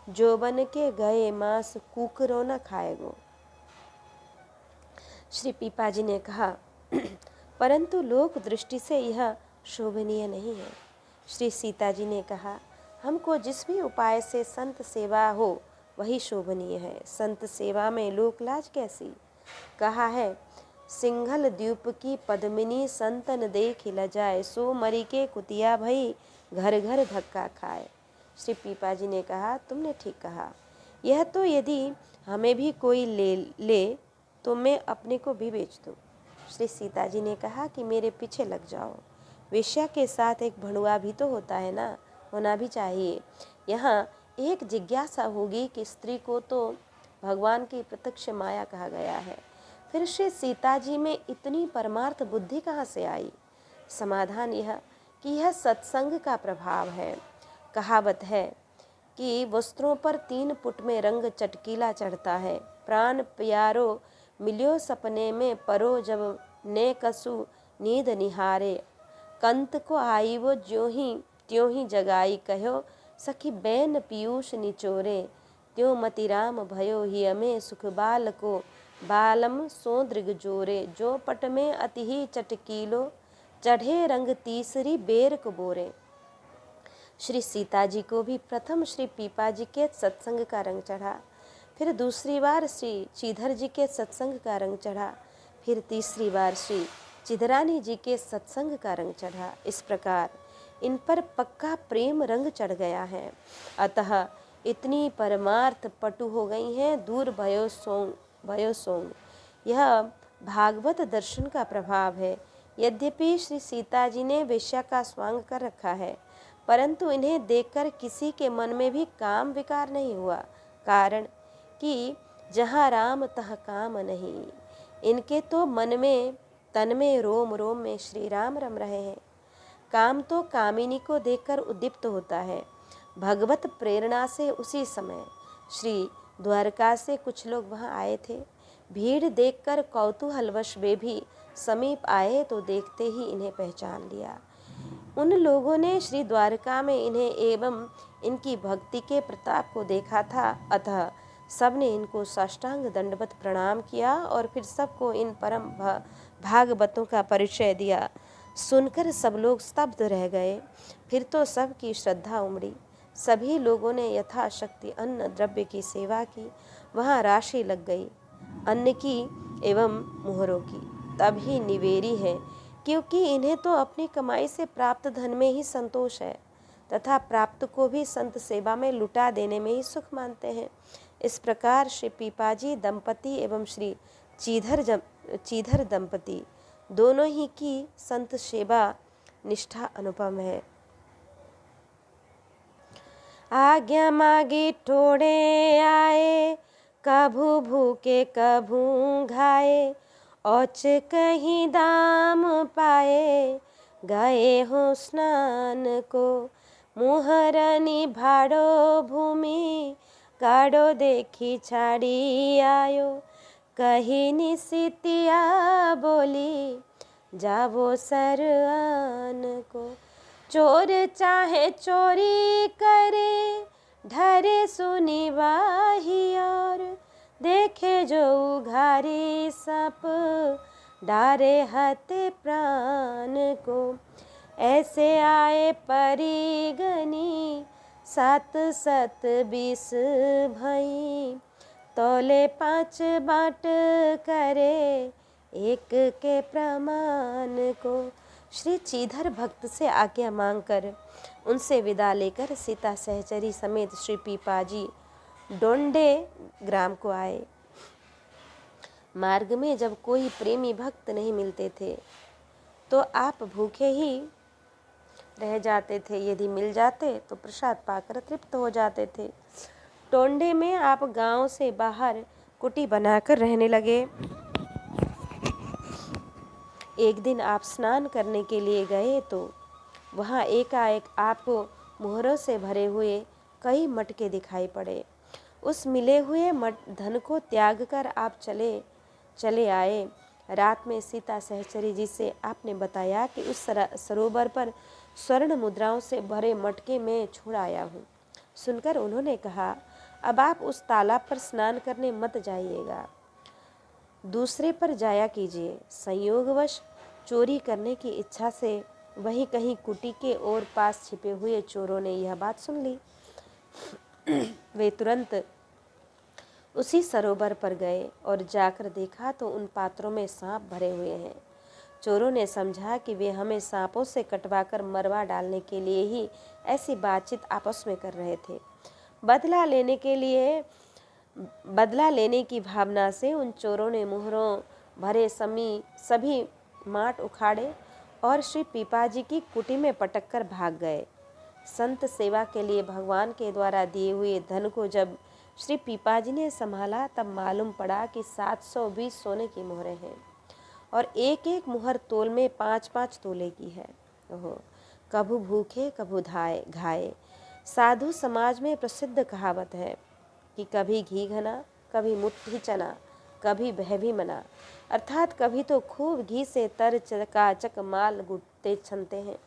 जो बन के गए मांस कुकरो न खाएगो। श्री पीपा जी ने कहा, परंतु लोक दृष्टि से यह शोभनीय नहीं है। श्री सीता जी ने कहा, हमको जिस भी उपाय से संत सेवा हो वही शोभनीय है। संत सेवा में लोकलाज कैसी। कहा है, सिंघल द्वीप की पद्मिनी संतन देख लजाए, सो मरी के कुतिया भई घर घर धक्का खाए। श्री पीपा जी ने कहा, तुमने ठीक कहा। यह तो यदि हमें भी कोई ले तो मैं अपने को भी बेच दूँ। श्री सीता जी ने कहा कि मेरे पीछे लग जाओ। वेश्या के साथ एक भंडुआ भी तो होता है ना, होना भी चाहिए। यहाँ एक जिज्ञासा होगी कि स्त्री को तो भगवान की प्रत्यक्ष माया कहा गया है, फिर श्री सीता जी में इतनी परमार्थ बुद्धि कहाँ से आई। समाधान यह कि यह सत्संग का प्रभाव है। कहावत है कि वस्त्रों पर 3 पुट में रंग चटकीला चढ़ता है। प्राण प्यारो मिलियो सपने में परो, जब ने कसु नींद निहारे। कंत को आई वो त्यों ही जगाई, कहो सखी बैन पीयूष निचोरे। त्यों मतिराम भयो ही अमे, सुख बाल को बालम सो दृग जोरे। जो पट में अति ही चटकीलो, चढ़े रंग तीसरी बेर को बोरे। श्री सीता जी को भी प्रथम श्री पीपा जी के सत्संग का रंग चढ़ा, फिर दूसरी बार श्री चीधर जी के सत्संग का रंग चढ़ा, फिर तीसरी बार श्री चिधरानी जी के सत्संग का रंग चढ़ा। इस प्रकार इन पर पक्का प्रेम रंग चढ़ गया है। अतः इतनी परमार्थ पटु हो गई हैं, दूर भयो सोंग। यह भागवत दर्शन का प्रभाव है। यद्यपि श्री सीता जी ने वेश्या का स्वांग कर रखा है, परंतु इन्हें देखकर किसी के मन में भी काम विकार नहीं हुआ। कारण कि जहाँ राम तह काम नहीं। इनके तो मन में तन में रोम रोम में श्री राम रम रहे हैं। काम तो कामिनी को देखकर उद्दीप्त होता है। भगवत प्रेरणा से उसी समय श्री द्वारका से कुछ लोग वहां आए थे। भीड़ देखकर कौतूहलवश वे भी समीप आए तो देखते ही इन्हें पहचान लिया। उन लोगों ने श्री द्वारका में इन्हें एवं इनकी भक्ति के प्रताप को देखा था, अतः सबने इनको साष्टांग दंडवत प्रणाम किया और फिर सबको इन परम भागवतों का परिचय दिया। सुनकर सब लोग स्तब्ध रह गए। फिर तो सबकी श्रद्धा उमड़ी। सभी लोगों ने यथाशक्ति अन्न द्रव्य की सेवा की। वहाँ राशि लग गई अन्न की एवं मुहरों की। तब ही निवेरी है, क्योंकि इन्हें तो अपनी कमाई से प्राप्त धन में ही संतोष है तथा प्राप्त को भी संत सेवा में लुटा देने में ही सुख मानते हैं। इस प्रकार श्री पीपाजी दंपति एवं श्री चीधर दंपति दोनों ही की संत सेवा निष्ठा अनुपम है। आज्ञा मागी टोड़े आए, कभू भूखे कभू घाए। औच कहीं दाम पाए, गए हो स्नान को। मुहरनी भाड़ो भूमि, गाड़ो देखी छाड़ी आयो। कही निसितिया बोली, जावो सर आन को। चोर चाहे चोरी करे, ढरे सुनी वाही और। देखे जो उघारी सप, डारे हते प्राण को। ऐसे आए परिगनी, सात सत 20 भई, तौले 5 बाट करे, एक के प्रमाण को। श्री चीधर भक्त से आज्ञा मांगकर उनसे विदा लेकर सीता सहचरी समेत श्री पीपाजी डोंडे ग्राम को आए। मार्ग में जब कोई प्रेमी भक्त नहीं मिलते थे तो आप भूखे ही रह जाते थे, यदि मिल जाते तो प्रसाद पाकर तृप्त हो जाते थे। टोंडे में आप गांव से बाहर कुटी बनाकर रहने लगे। एक दिन आप स्नान करने के लिए गए तो वहाँ एकाएक आपको मोहरों से भरे हुए कई मटके दिखाई पड़े। उस मिले हुए धन को त्याग कर आप चले आए। रात में सीता सहचरी जी से आपने बताया कि उस सरोवर पर स्वर्ण मुद्राओं से भरे मटके में छोड़ आया हूँ। सुनकर उन्होंने कहा, अब आप उस तालाब पर स्नान करने मत जाइएगा, दूसरे पर जाया कीजिए। संयोगवश चोरी करने की इच्छा से वहीं कहीं कुटी के और पास छिपे हुए चोरों ने यह बात सुन ली। वे तुरंत उसी सरोवर पर गए और जाकर देखा तो उन पात्रों में सांप भरे हुए हैं। चोरों ने समझा कि वे हमें सांपों से कटवाकर मरवा डालने के लिए ही ऐसी बातचीत आपस में कर रहे थे। बदला लेने की भावना से उन चोरों ने मोहरों भरे सभी माट उखाड़े और श्री पीपाजी की कुटी में पटक कर भाग गए। संत सेवा के लिए भगवान के द्वारा दिए हुए धन को जब श्री पीपाजी ने संभाला तब मालूम पड़ा कि 720 सोने की मोहरें हैं और एक एक मुहर तोल में 5-5 तोले की है। ओहो, कभू भूखे कभू घाये। साधु समाज में प्रसिद्ध कहावत है कि कभी घी घना, कभी मुट्ठी चना, कभी बह भी मना, अर्थात कभी तो खूब घी से तर चकाचक माल गुटते छनते हैं,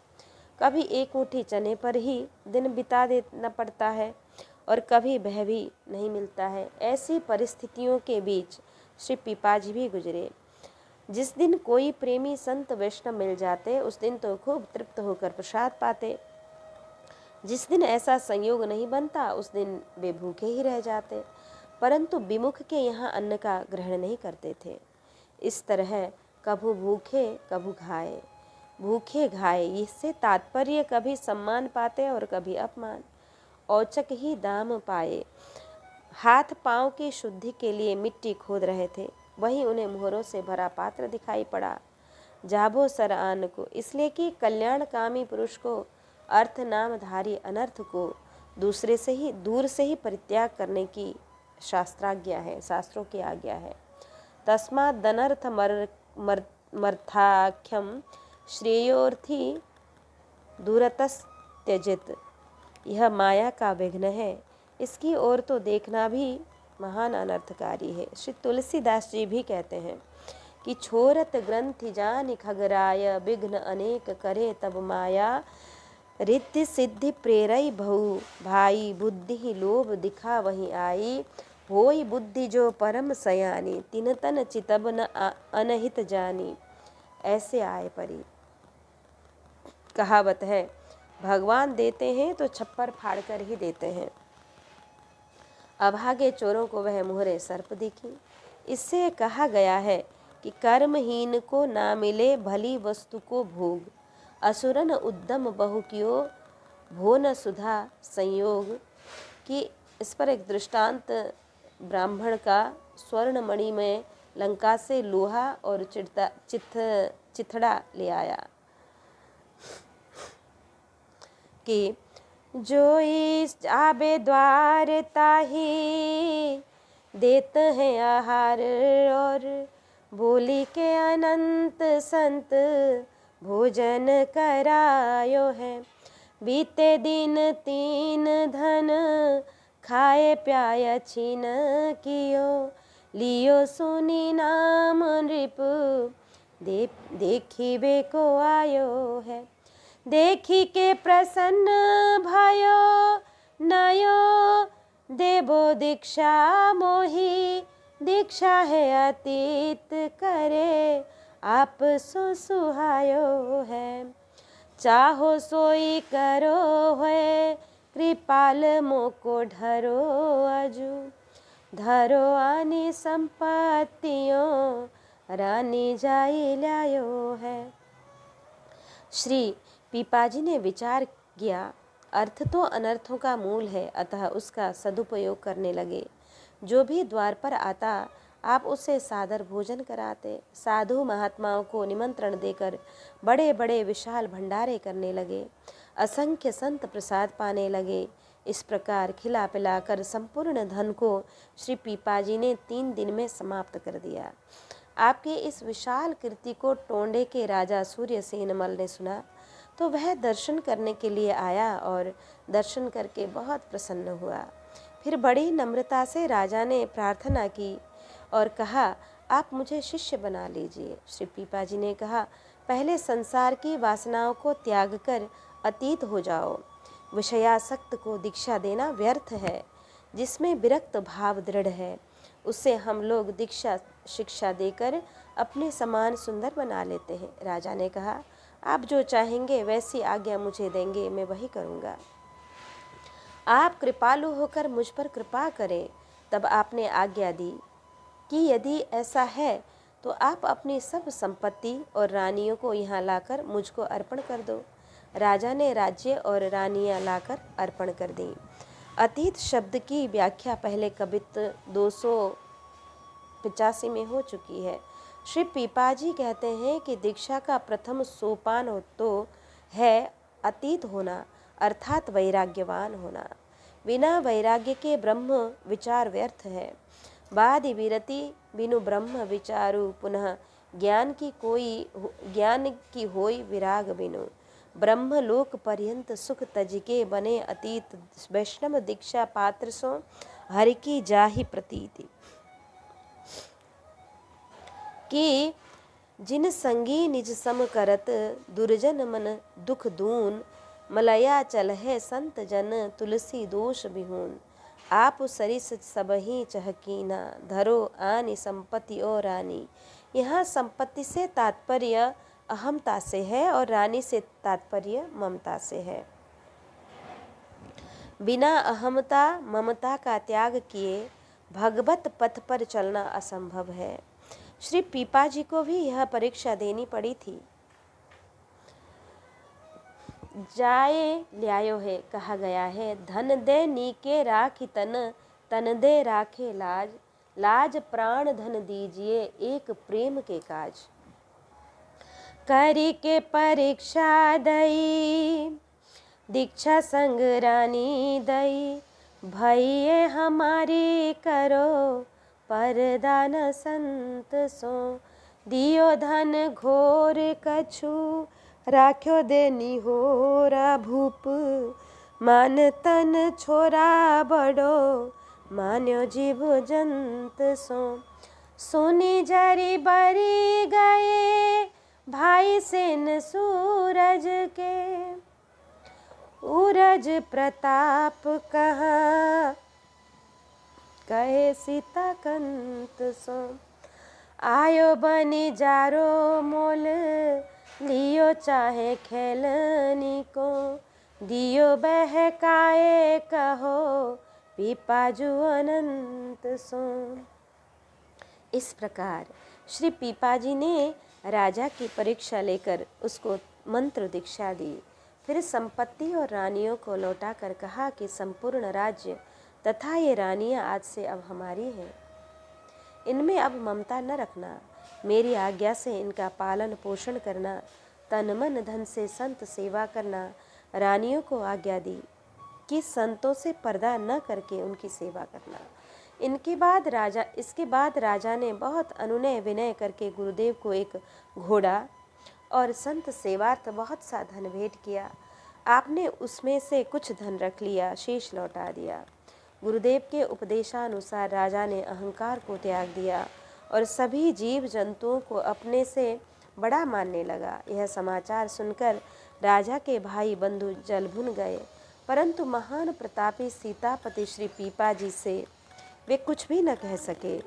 कभी एक मुट्ठी चने पर ही दिन बिता देना पड़ता है और कभी बह भी नहीं मिलता है। ऐसी परिस्थितियों के बीच श्री पीपाजी भी गुजरे। जिस दिन कोई प्रेमी संत वैष्णव मिल जाते उस दिन तो खूब तृप्त होकर प्रसाद पाते। जिस दिन ऐसा संयोग नहीं बनता उस दिन वे भूखे ही रह जाते, परंतु विमुख के यहाँ अन्न का ग्रहण नहीं करते थे। इस तरह कभू भूखे कभू घाये, भूखे घाये, इससे तात्पर्य कभी सम्मान पाते और कभी अपमान, औचक ही दाम पाए। हाथ पांव की शुद्धि के लिए मिट्टी खोद रहे थे, वहीं उन्हें मोहरों से भरा पात्र दिखाई पड़ा। जाबो सर आन को, इसलिए कि कल्याणकामी पुरुष को अर्थ नामधारी अनर्थ को दूर से ही परित्याग करने की शास्त्रों की आज्ञा है। तस्मात् दनर्थ मर्थाख्यम श्रेयोर्थी दूरतस त्यजित। यह माया का विघ्न है, इसकी ओर तो देखना भी महान अनर्थकारी है। श्री तुलसीदास जी भी कहते हैं कि छोरत ग्रंथि जानि खगराय, विघ्न अनेक करे तब माया, रिद्धि सिद्धि प्रेरई भऊ भाई, बुद्धि ही लोभ दिखा वही आई, होई बुद्धि जो परम सयानी, तिन तन चितब न अनहित जानी। ऐसे आए परी। कहावत है, भगवान देते हैं तो छप्पर फाड़ कर ही देते हैं। अभागे चोरों को वह मोहरे सर्प दिखी। इससे कहा गया है कि कर्महीन को ना मिले भली वस्तु को भोग, असुरन उद्यम बहु कियो भो न सुधा संयोग। कि इस पर एक दृष्टांत ब्राह्मण का स्वर्णमणि में लंका से लोहा और चिथड़ा ले आया कि जो इस आबे द्वार ताही देत हैं आहार, और बोली के अनंत संत भोजन करायो है, बीते दिन 3 धन खाए प्याय छीन कियो, लियो सुनी नाम नृप देखिबे को आयो है, देखी के प्रसन्न भयो नयो, देवो दीक्षा मोही दीक्षा है अतीत करे, आप सो सुहायो है, चाहो सोई करो है कृपाल मोको ढरो आजू, धरो आनी संपत्तियों, रानी जाई लायो है। श्री पीपाजी ने विचार किया, अर्थ तो अनर्थों का मूल है, अतः उसका सदुपयोग करने लगे। जो भी द्वार पर आता आप उसे सादर भोजन कराते। साधु महात्माओं को निमंत्रण देकर बड़े बड़े विशाल भंडारे करने लगे। असंख्य संत प्रसाद पाने लगे। इस प्रकार खिला पिलाकर संपूर्ण धन को श्री पीपाजी ने 3 दिन में समाप्त कर दिया। आपके इस विशाल कीर्ति को टोंडे के राजा सूर्यसेनमल ने सुना तो वह दर्शन करने के लिए आया और दर्शन करके बहुत प्रसन्न हुआ। फिर बड़ी नम्रता से राजा ने प्रार्थना की और कहा, आप मुझे शिष्य बना लीजिए। श्री पीपाजी ने कहा, पहले संसार की वासनाओं को त्याग कर अतीत हो जाओ। विषयासक्त को दीक्षा देना व्यर्थ है। जिसमें विरक्त भाव दृढ़ है उसे हम लोग दीक्षा शिक्षा देकर अपने समान सुंदर बना लेते हैं। राजा ने कहा, आप जो चाहेंगे वैसी आज्ञा मुझे देंगे, मैं वही करूँगा। आप कृपालु होकर मुझ पर कृपा करें। तब आपने आज्ञा दी कि यदि ऐसा है तो आप अपनी सब संपत्ति और रानियों को यहाँ लाकर मुझको अर्पण कर दो। राजा ने राज्य और रानियाँ लाकर अर्पण कर दी। अतीत शब्द की व्याख्या पहले कबित 285 में हो चुकी है। श्री पीपाजी कहते हैं कि दीक्षा का प्रथम सोपान तो है अतीत होना, अर्थात वैराग्यवान होना। बिना वैराग्य के ब्रह्म विचार व्यर्थ है। बादि विरति बिनु ब्रह्म विचारु, पुनः ज्ञान की होई विराग बिनु। ब्रह्मलोक पर्यंत सुख तजिके बने अतीत, वैष्णव दीक्षा पात्र सो हरि की जाहि प्रतीति। कि जिन संगी निज सम करत, दुर्जन मन दुख दून। मलया चल है संत जन, तुलसी दोष बिहून। आप सरिस सबही चहकीना, धरो आनी संपत्ति और रानी। यहाँ संपत्ति से तात्पर्य अहमता से है और रानी से तात्पर्य ममता से है। बिना अहमता ममता का त्याग किए भगवत पथ पर चलना असंभव है। श्री पीपाजी को भी यह परीक्षा देनी पड़ी थी। जाए ल्यायो है कहा गया है, धन दे नीके राखी तन, तन दे राखे लाज। लाज प्राण धन दीजिए, एक प्रेम के काज। करी के परीक्षा दई, दीक्षा संग रानी दई। भैये हमारी करो, परदान संत सो। दियो धन घोर कछु, राख्यो दे निहोरा भूप। मान तन छोरा बड़ो, मान्यो जीव जंत सो। सोनी जरी बरी गए, भाई सेन सूरज के। उरज प्रताप कहाँ, कहे सीता कंत सो। आयो बनी जारो मोल, लियो चाहे खेलनी को। दियो बहकाए कहो, पीपाजू अनंत सो। इस प्रकार श्री पीपाजी ने राजा की परीक्षा लेकर उसको मंत्र दीक्षा दी। फिर संपत्ति और रानियों को लौटाकर कहा कि संपूर्ण राज्य तथा ये रानियां आज से अब हमारी हैं। इनमें अब ममता न रखना, मेरी आज्ञा से इनका पालन पोषण करना, तन मन धन से संत सेवा करना। रानियों को आज्ञा दी कि संतों से पर्दा न करके उनकी सेवा करना। इसके बाद राजा ने बहुत अनुनय विनय करके गुरुदेव को एक घोड़ा और संत सेवार्थ बहुत सा धन भेंट किया। आपने उसमें से कुछ धन रख लिया, शेष लौटा दिया। गुरुदेव के उपदेशानुसार राजा ने अहंकार को त्याग दिया और सभी जीव जंतुओं को अपने से बड़ा मानने लगा। यह समाचार सुनकर राजा के भाई बंधु जलभुन गए, परंतु महान प्रतापी सीतापति श्री पीपाजी से वे कुछ भी न कह सके।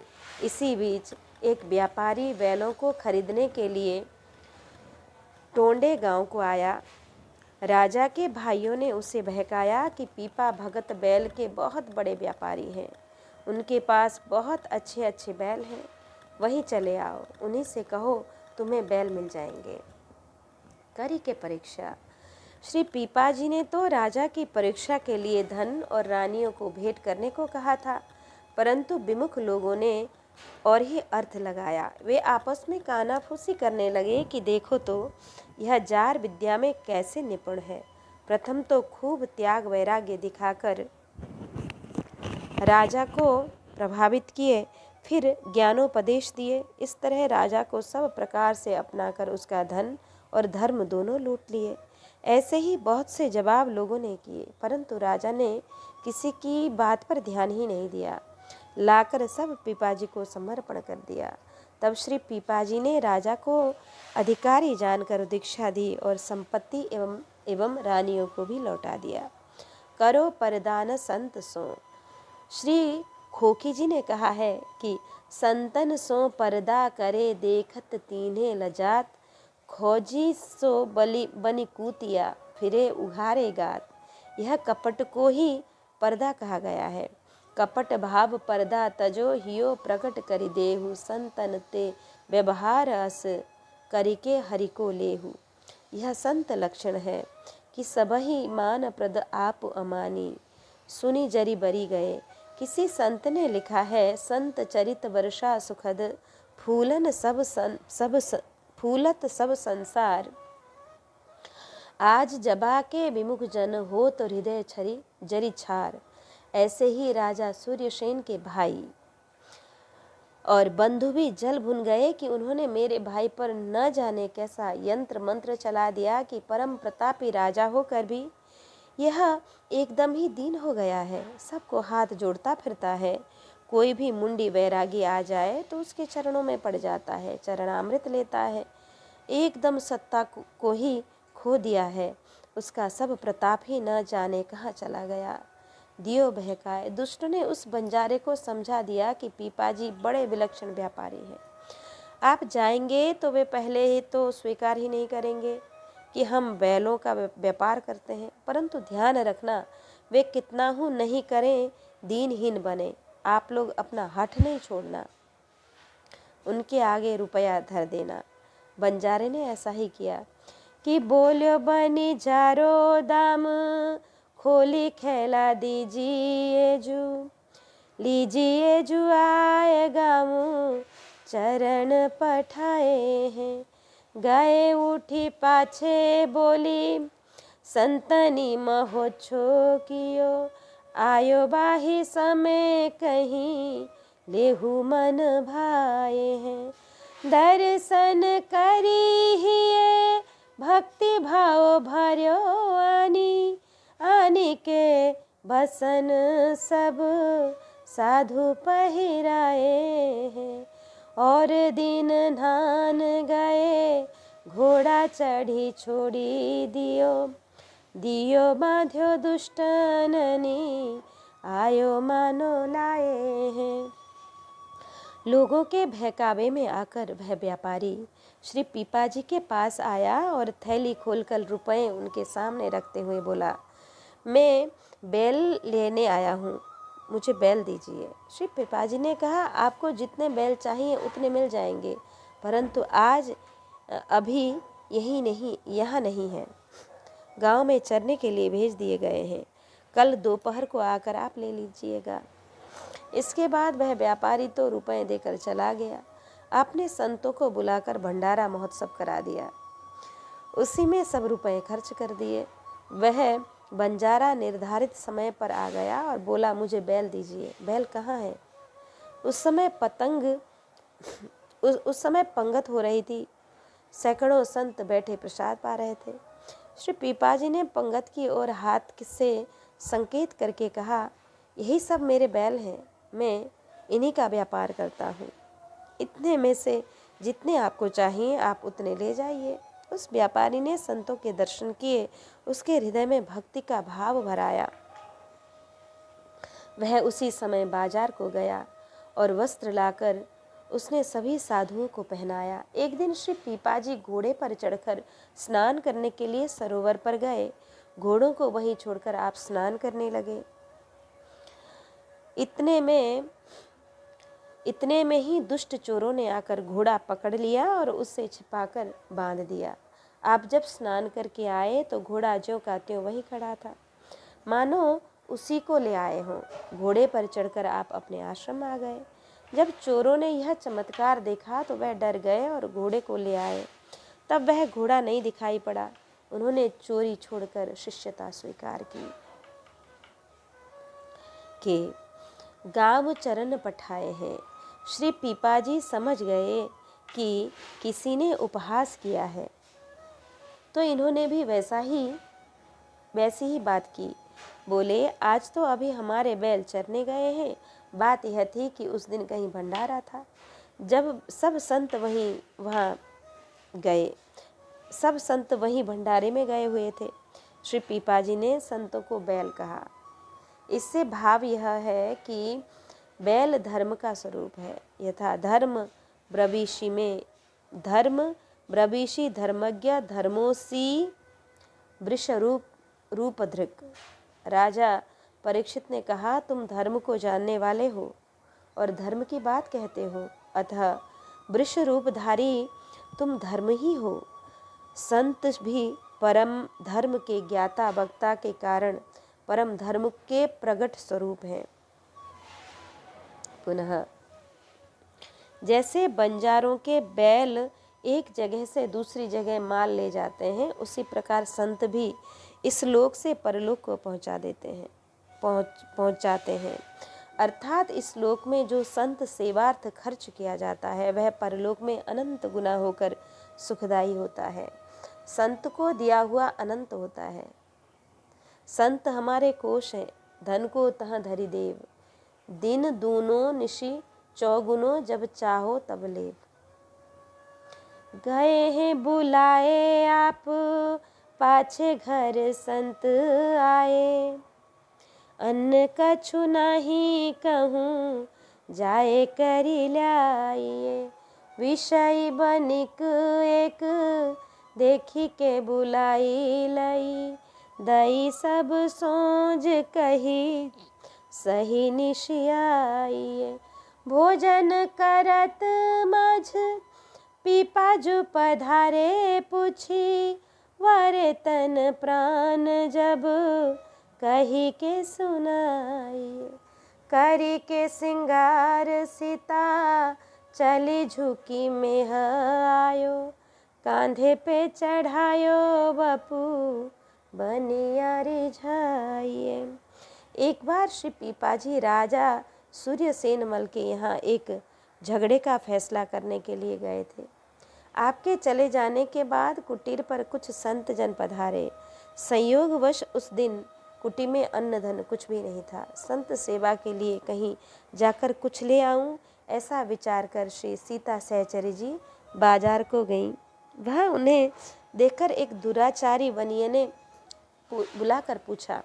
इसी बीच एक व्यापारी बैलों को खरीदने के लिए टोंडे गांव को आया। राजा के भाइयों ने उसे बहकाया कि पीपा भगत बैल के बहुत बड़े व्यापारी हैं, उनके पास बहुत अच्छे अच्छे बैल हैं, वहीं चले आओ, उन्हीं से कहो तुम्हें बैल मिल जाएंगे। करी के परीक्षा। श्री पीपा जी ने तो राजा की परीक्षा के लिए धन और रानियों को भेंट करने को कहा था, परंतु विमुख लोगों ने और ही अर्थ लगाया। वे आपस में कानाफूसी करने लगे कि देखो तो यह जार विद्या में कैसे निपुण है। प्रथम तो खूब त्याग वैराग्य दिखाकर राजा को प्रभावित किए, फिर ज्ञानोपदेश दिए। इस तरह राजा को सब प्रकार से अपनाकर उसका धन और धर्म दोनों लूट लिए। ऐसे ही बहुत से जवाब लोगों ने किए, परंतु राजा ने किसी की बात पर ध्यान ही नहीं दिया, लाकर सब पीपाजी को समर्पण कर दिया। तब श्री पीपाजी ने राजा को अधिकारी जानकर दीक्षा दी और संपत्ति एवं रानियों को भी लौटा दिया। करो परदान संत सो। श्री खोखी जी ने कहा है कि संतन सो पर्दा करे देखत तीन्हे लजात, खोजी सो बनी कूतिया फिरे उघारे गात। यह कपट को ही पर्दा कहा गया है। कपट भाव पर्दा तजो हियो प्रकट करि देहु, संतन ते व्यवहार अस करिके हरि को लेहु। यह संत लक्षण है कि सबही मान प्रद आप अमानी, सुनी जरी बरी गए। किसी संत ने लिखा है, संत चरित वर्षा सुखद, फूलत सब संसार, आज जबा के विमुख जन हो तो हृदय छरी जरी छार। ऐसे ही राजा सूर्यसेन के भाई और बंधु भी जल भुन गए कि उन्होंने मेरे भाई पर न जाने कैसा यंत्र मंत्र चला दिया कि परम प्रतापी राजा होकर भी यह एकदम ही दीन हो गया है, सबको हाथ जोड़ता फिरता है। कोई भी मुंडी वैरागी आ जाए तो उसके चरणों में पड़ जाता है, चरणामृत लेता है। एकदम सत्ता को ही खो दिया है, उसका सब प्रताप ही न जाने कहाँ चला गया। दियो बहकाए। दुष्ट ने उस बंजारे को समझा दिया कि पीपाजी बड़े विलक्षण व्यापारी हैं, आप जाएंगे तो वे पहले ही तो स्वीकार ही नहीं करेंगे कि हम बैलों का व्यापार करते हैं, परंतु ध्यान रखना वे कितना हूँ नहीं करें, दीनहीन बने, आप लोग अपना हठ नहीं छोड़ना, उनके आगे रुपया धर देना। बंजारे ने ऐसा ही किया कि बोलो बनी जारो दाम, खोली खेला दीजिए जू, लीजिए जू आए गामू, चरण पठाए हैं। गए उठी पाछे बोली, संतनी महो छोकियो, आयो बाही समय कहीं, लेहु मन भाए हैं। दर्शन करी हिए भक्ति भाव भर्यो आनी, आनी के बसन सब साधु पहिराए हैं। और दिन धान गए घोड़ा चढ़ी छोड़ी दियो, दियो बांध्यो दुष्टननी, आयो मानो लाए हैं। लोगों के बहकावे में आकर वह व्यापारी श्री पीपाजी के पास आया और थैली खोलकर रुपए उनके सामने रखते हुए बोला, मैं बैल लेने आया हूँ, मुझे बैल दीजिए। श्री पीपाजी ने कहा, आपको जितने बैल चाहिए उतने मिल जाएंगे, परंतु आज अभी यहाँ नहीं है, गांव में चरने के लिए भेज दिए गए हैं, कल दोपहर को आकर आप ले लीजिएगा। इसके बाद वह व्यापारी तो रुपए देकर चला गया। आपने संतों को बुलाकर भंडारा महोत्सव करा दिया, उसी में सब रुपए खर्च कर दिए। वह बंजारा निर्धारित समय पर आ गया और बोला, मुझे बैल दीजिए। बैल कहाँ है? उस समय पंगत हो रही थी, सैकड़ों संत बैठे प्रसाद पा रहे थे। श्री पीपाजी ने पंगत की ओर हाथ से संकेत करके कहा, यही सब मेरे बैल हैं, मैं इन्हीं का व्यापार करता हूँ, इतने में से जितने आपको चाहिए आप उतने ले जाइए। उस व्यापारी ने संतों के दर्शन किए, उसके हृदय में भक्ति का भाव भराया। वह उसी समय बाजार को गया और वस्त्र लाकर उसने सभी साधुओं को पहनाया। एक दिन श्री पीपाजी घोड़े पर चढ़कर स्नान करने के लिए सरोवर पर गए। घोड़ों को वहीं छोड़कर आप स्नान करने लगे। इतने में ही दुष्ट चोरों ने आकर घोड़ा पकड़ लिया और उसे छिपाकर बांध दिया। आप जब स्नान करके आए तो घोड़ा ज्यों का त्यों वहीं खड़ा था, मानो उसी को ले आए हों। घोड़े पर चढ़कर आप अपने आश्रम आ गए। जब चोरों ने यह चमत्कार देखा तो वह डर गए और घोड़े को ले आए। तब वह घोड़ा नहीं दिखाई पड़ा। उन्होंने चोरी छोड़कर शिष्यता स्वीकार की। के गांव चरण पठाए हैं। श्री पीपाजी समझ गए कि किसी ने उपहास किया है, तो इन्होंने भी वैसी ही बात की। बोले, आज तो अभी हमारे बैल चरने गए हैं। बात यह थी कि उस दिन कहीं भंडारा था। जब सब संत वहीं भंडारे में गए हुए थे। श्री पीपाजी ने संतों को बैल कहा। इससे भाव यह है कि बैल धर्म का स्वरूप है। यथा धर्म ब्रवीषि धर्मज्ञ धर्मोसी वृष रूपधृक। राजा परीक्षित ने कहा, तुम धर्म को जानने वाले हो और धर्म की बात कहते हो, अतः वृष रूपधारी तुम धर्म ही हो। संत भी परम धर्म के ज्ञाता वक्ता के कारण परम धर्म के प्रगट स्वरूप हैं। पुनः जैसे बंजारों के बैल एक जगह से दूसरी जगह माल ले जाते हैं, उसी प्रकार संत भी इस लोक से परलोक को पहुंचाते हैं। अर्थात इस लोक में जो संत सेवार्थ खर्च किया जाता है, वह परलोक में अनंत गुना होकर सुखदायी होता है। संत को दिया हुआ अनंत होता है। संत हमारे कोश हैं, धन को तहाँ धरि देव। दिन दूनो निशि चौगुनो, जब चाहो तब लेव। गए हैं बुलाए आप, पाछे घर संत आए। अन्न कछु नहीं कहूँ, जाए करी लाइए। विषय बनिक एक, देखी के बुलाई लई। दई सब सोज कही, सही निशियाइए। भोजन करत मझ, पीपाजु पधारे पूछी। वरे तन प्राण जब, कही के सुनाइए। करी के सिंगार सीता, चली झुकी में आयो। कांधे पे चढ़ायो बपू, बनिया रिझाइए। एक बार श्री पीपाजी राजा सूर्यसेन मल के यहाँ एक झगड़े का फैसला करने के लिए गए थे। आपके चले जाने के बाद कुटीर पर कुछ संत जन पधारे। संयोगवश उस दिन कुटी में अन्न धन कुछ भी नहीं था। संत सेवा के लिए कहीं जाकर कुछ ले आऊं, ऐसा विचार कर श्री सीता सहचरी जी बाजार को गईं। वह उन्हें देखकर एक दुराचारी वनिये ने बुलाकर पूछा,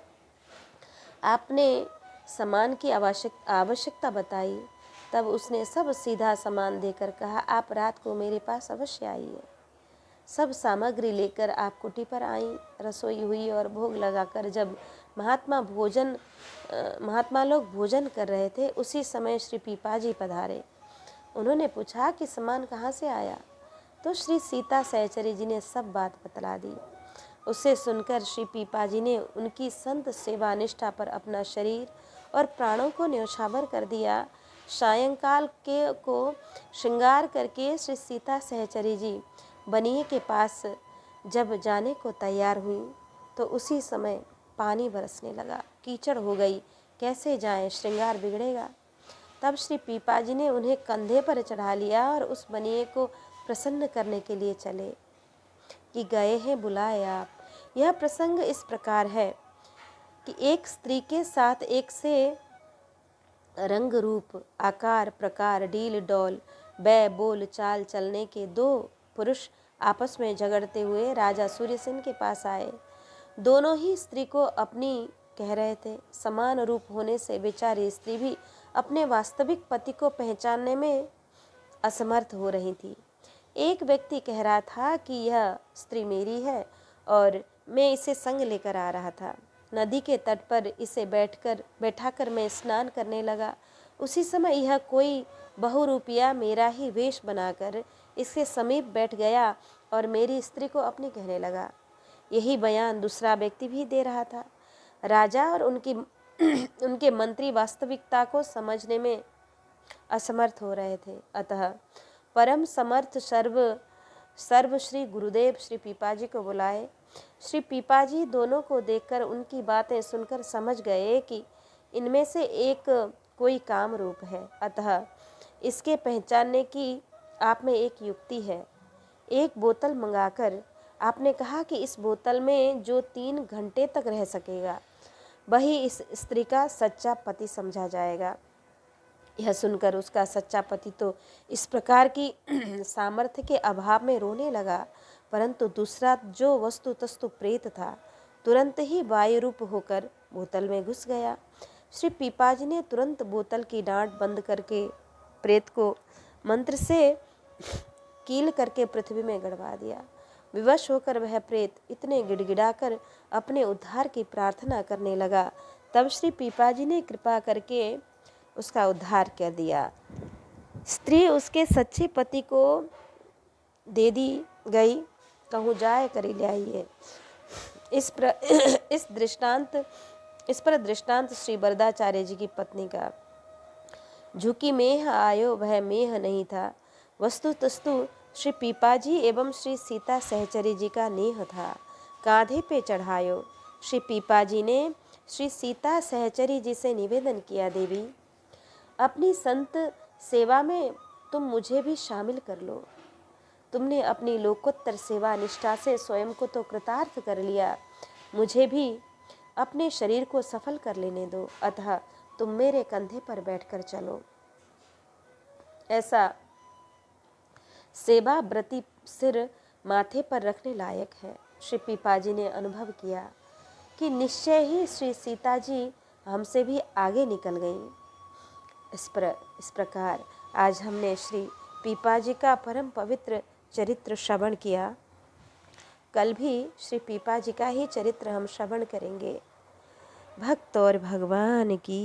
आपने सामान की आवश्यकता बताई। तब उसने सब सीधा सामान देकर कहा, आप रात को मेरे पास अवश्य आइए। सब सामग्री लेकर आप कुटी पर आईं। रसोई हुई और भोग लगाकर जब महात्मा लोग भोजन कर रहे थे, उसी समय श्री पीपाजी पधारे। उन्होंने पूछा कि सामान कहाँ से आया, तो श्री सीता सहचरी जी ने सब बात बतला दी। उसे सुनकर श्री पीपाजी ने उनकी संत सेवा निष्ठा पर अपना शरीर और प्राणों को न्यौछावर कर दिया। सायंकाल को श्रृंगार करके श्री सीता सहचरी जी बनिए के पास जब जाने को तैयार हुई, तो उसी समय पानी बरसने लगा। कीचड़ हो गई, कैसे जाएं, श्रृंगार बिगड़ेगा। तब श्री पीपाजी ने उन्हें कंधे पर चढ़ा लिया और उस बनिए को प्रसन्न करने के लिए चले कि गए हैं बुलाए आप। यह प्रसंग इस प्रकार है कि एक स्त्री के साथ एक से रंग रूप आकार प्रकार डील डौल बै बोल चाल चलने के दो पुरुष आपस में झगड़ते हुए राजा सूर्यसेन के पास आए। दोनों ही स्त्री को अपनी कह रहे थे। समान रूप होने से बेचारी स्त्री भी अपने वास्तविक पति को पहचानने में असमर्थ हो रही थी। एक व्यक्ति कह रहा था कि यह स्त्री मेरी है और मैं इसे संग लेकर आ रहा था। नदी के तट पर इसे बैठाकर मैं स्नान करने लगा। उसी समय यह कोई बहुरूपिया मेरा ही वेश बनाकर इसके समीप बैठ गया और मेरी स्त्री को अपनी कहने लगा। यही बयान दूसरा व्यक्ति भी दे रहा था। राजा और उनके मंत्री वास्तविकता को समझने में असमर्थ हो रहे थे। अतः परम समर्थ सर्व श्री गुरुदेव श्री पीपाजी को बुलाए। श्री पीपाजी दोनों को देखकर उनकी बातें सुनकर समझ गए कि इनमें से एक कोई काम रूप है। अतः इसके पहचानने की आप में एक युक्ति है। एक बोतल मंगाकर आपने कहा कि इस बोतल में जो 3 घंटे तक रह सकेगा वही इस स्त्री का सच्चा पति समझा जाएगा। यह सुनकर उसका सच्चा पति तो इस प्रकार की सामर्थ्य के अभाव में रोने लगा, परंतु दूसरा जो वस्तु तस्तु प्रेत था तुरंत ही वायु रूप होकर बोतल में घुस गया। श्री पीपाजी ने तुरंत बोतल की डांट बंद करके प्रेत को मंत्र से कील करके पृथ्वी में गड़वा दिया। विवश होकर वह प्रेत इतने गिड़गिड़ाकर अपने उद्धार की प्रार्थना करने लगा। तब श्री पीपाजी ने कृपा करके उसका उद्धार कर दिया। स्त्री उसके सच्चे पति को दे दी गई, कहूँ जाए करी ल्याइए। इस पर दृष्टांत श्री वरदाचार्य जी की पत्नी का। झुकी मेह आयो वह मेह नहीं था, वस्तु तस्तु श्री पीपाजी एवं श्री सीता सहचरी जी का नेह था। कांधे पे चढ़ायो। श्री पीपाजी ने श्री सीता सहचरी जी से निवेदन किया, देवी अपनी संत सेवा में तुम मुझे भी शामिल कर लो। तुमने अपनी लोकोत्तर सेवा निष्ठा से स्वयं को तो कृतार्थ कर लिया, मुझे भी अपने शरीर को सफल कर लेने दो। अतः तुम मेरे कंधे पर बैठकर चलो। ऐसा सेवा व्रती सिर माथे पर रखने लायक है। श्री पीपाजी ने अनुभव किया कि निश्चय ही श्री सीता जी हमसे भी आगे निकल गईं। इस प्रकार आज हमने श्री पीपाजी का परम पवित्र चरित्र श्रवण किया। कल भी श्री पीपाजी का ही चरित्र हम श्रवण करेंगे। भक्त और भगवान की